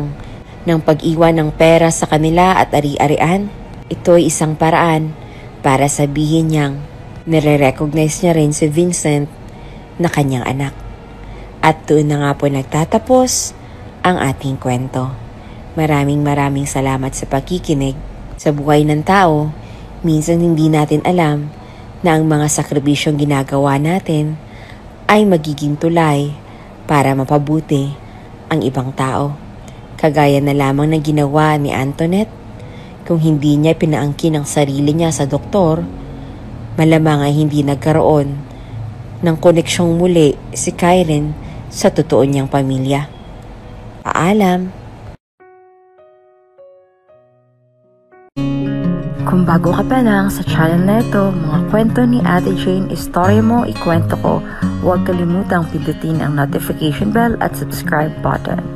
ng pag-iwan ng pera sa kanila at ari-arian, ito ay isang paraan para sabihin niyang nire-recognize niya rin si Vincent na kanyang anak. At doon na nga po nagtatapos ang ating kwento. Maraming salamat sa pakikinig. Sa buhay ng tao, minsan hindi natin alam na ang mga sakribisyong ginagawa natin ay magiging tulay para mapabuti ang ibang tao. Kagaya na lamang na ginawa ni Antoinette. Kung hindi niya pinaangkin ang sarili niya sa doktor, malamang ay hindi nagkaroon ng koneksyong muli si Karen sa totoo niyang pamilya. Paalam! Kung bago ka pa lang sa channel na ito, mga kwento ni Ate Jane, istorya mo, ikwento ko, huwag kalimutang pindutin ang notification bell at subscribe button.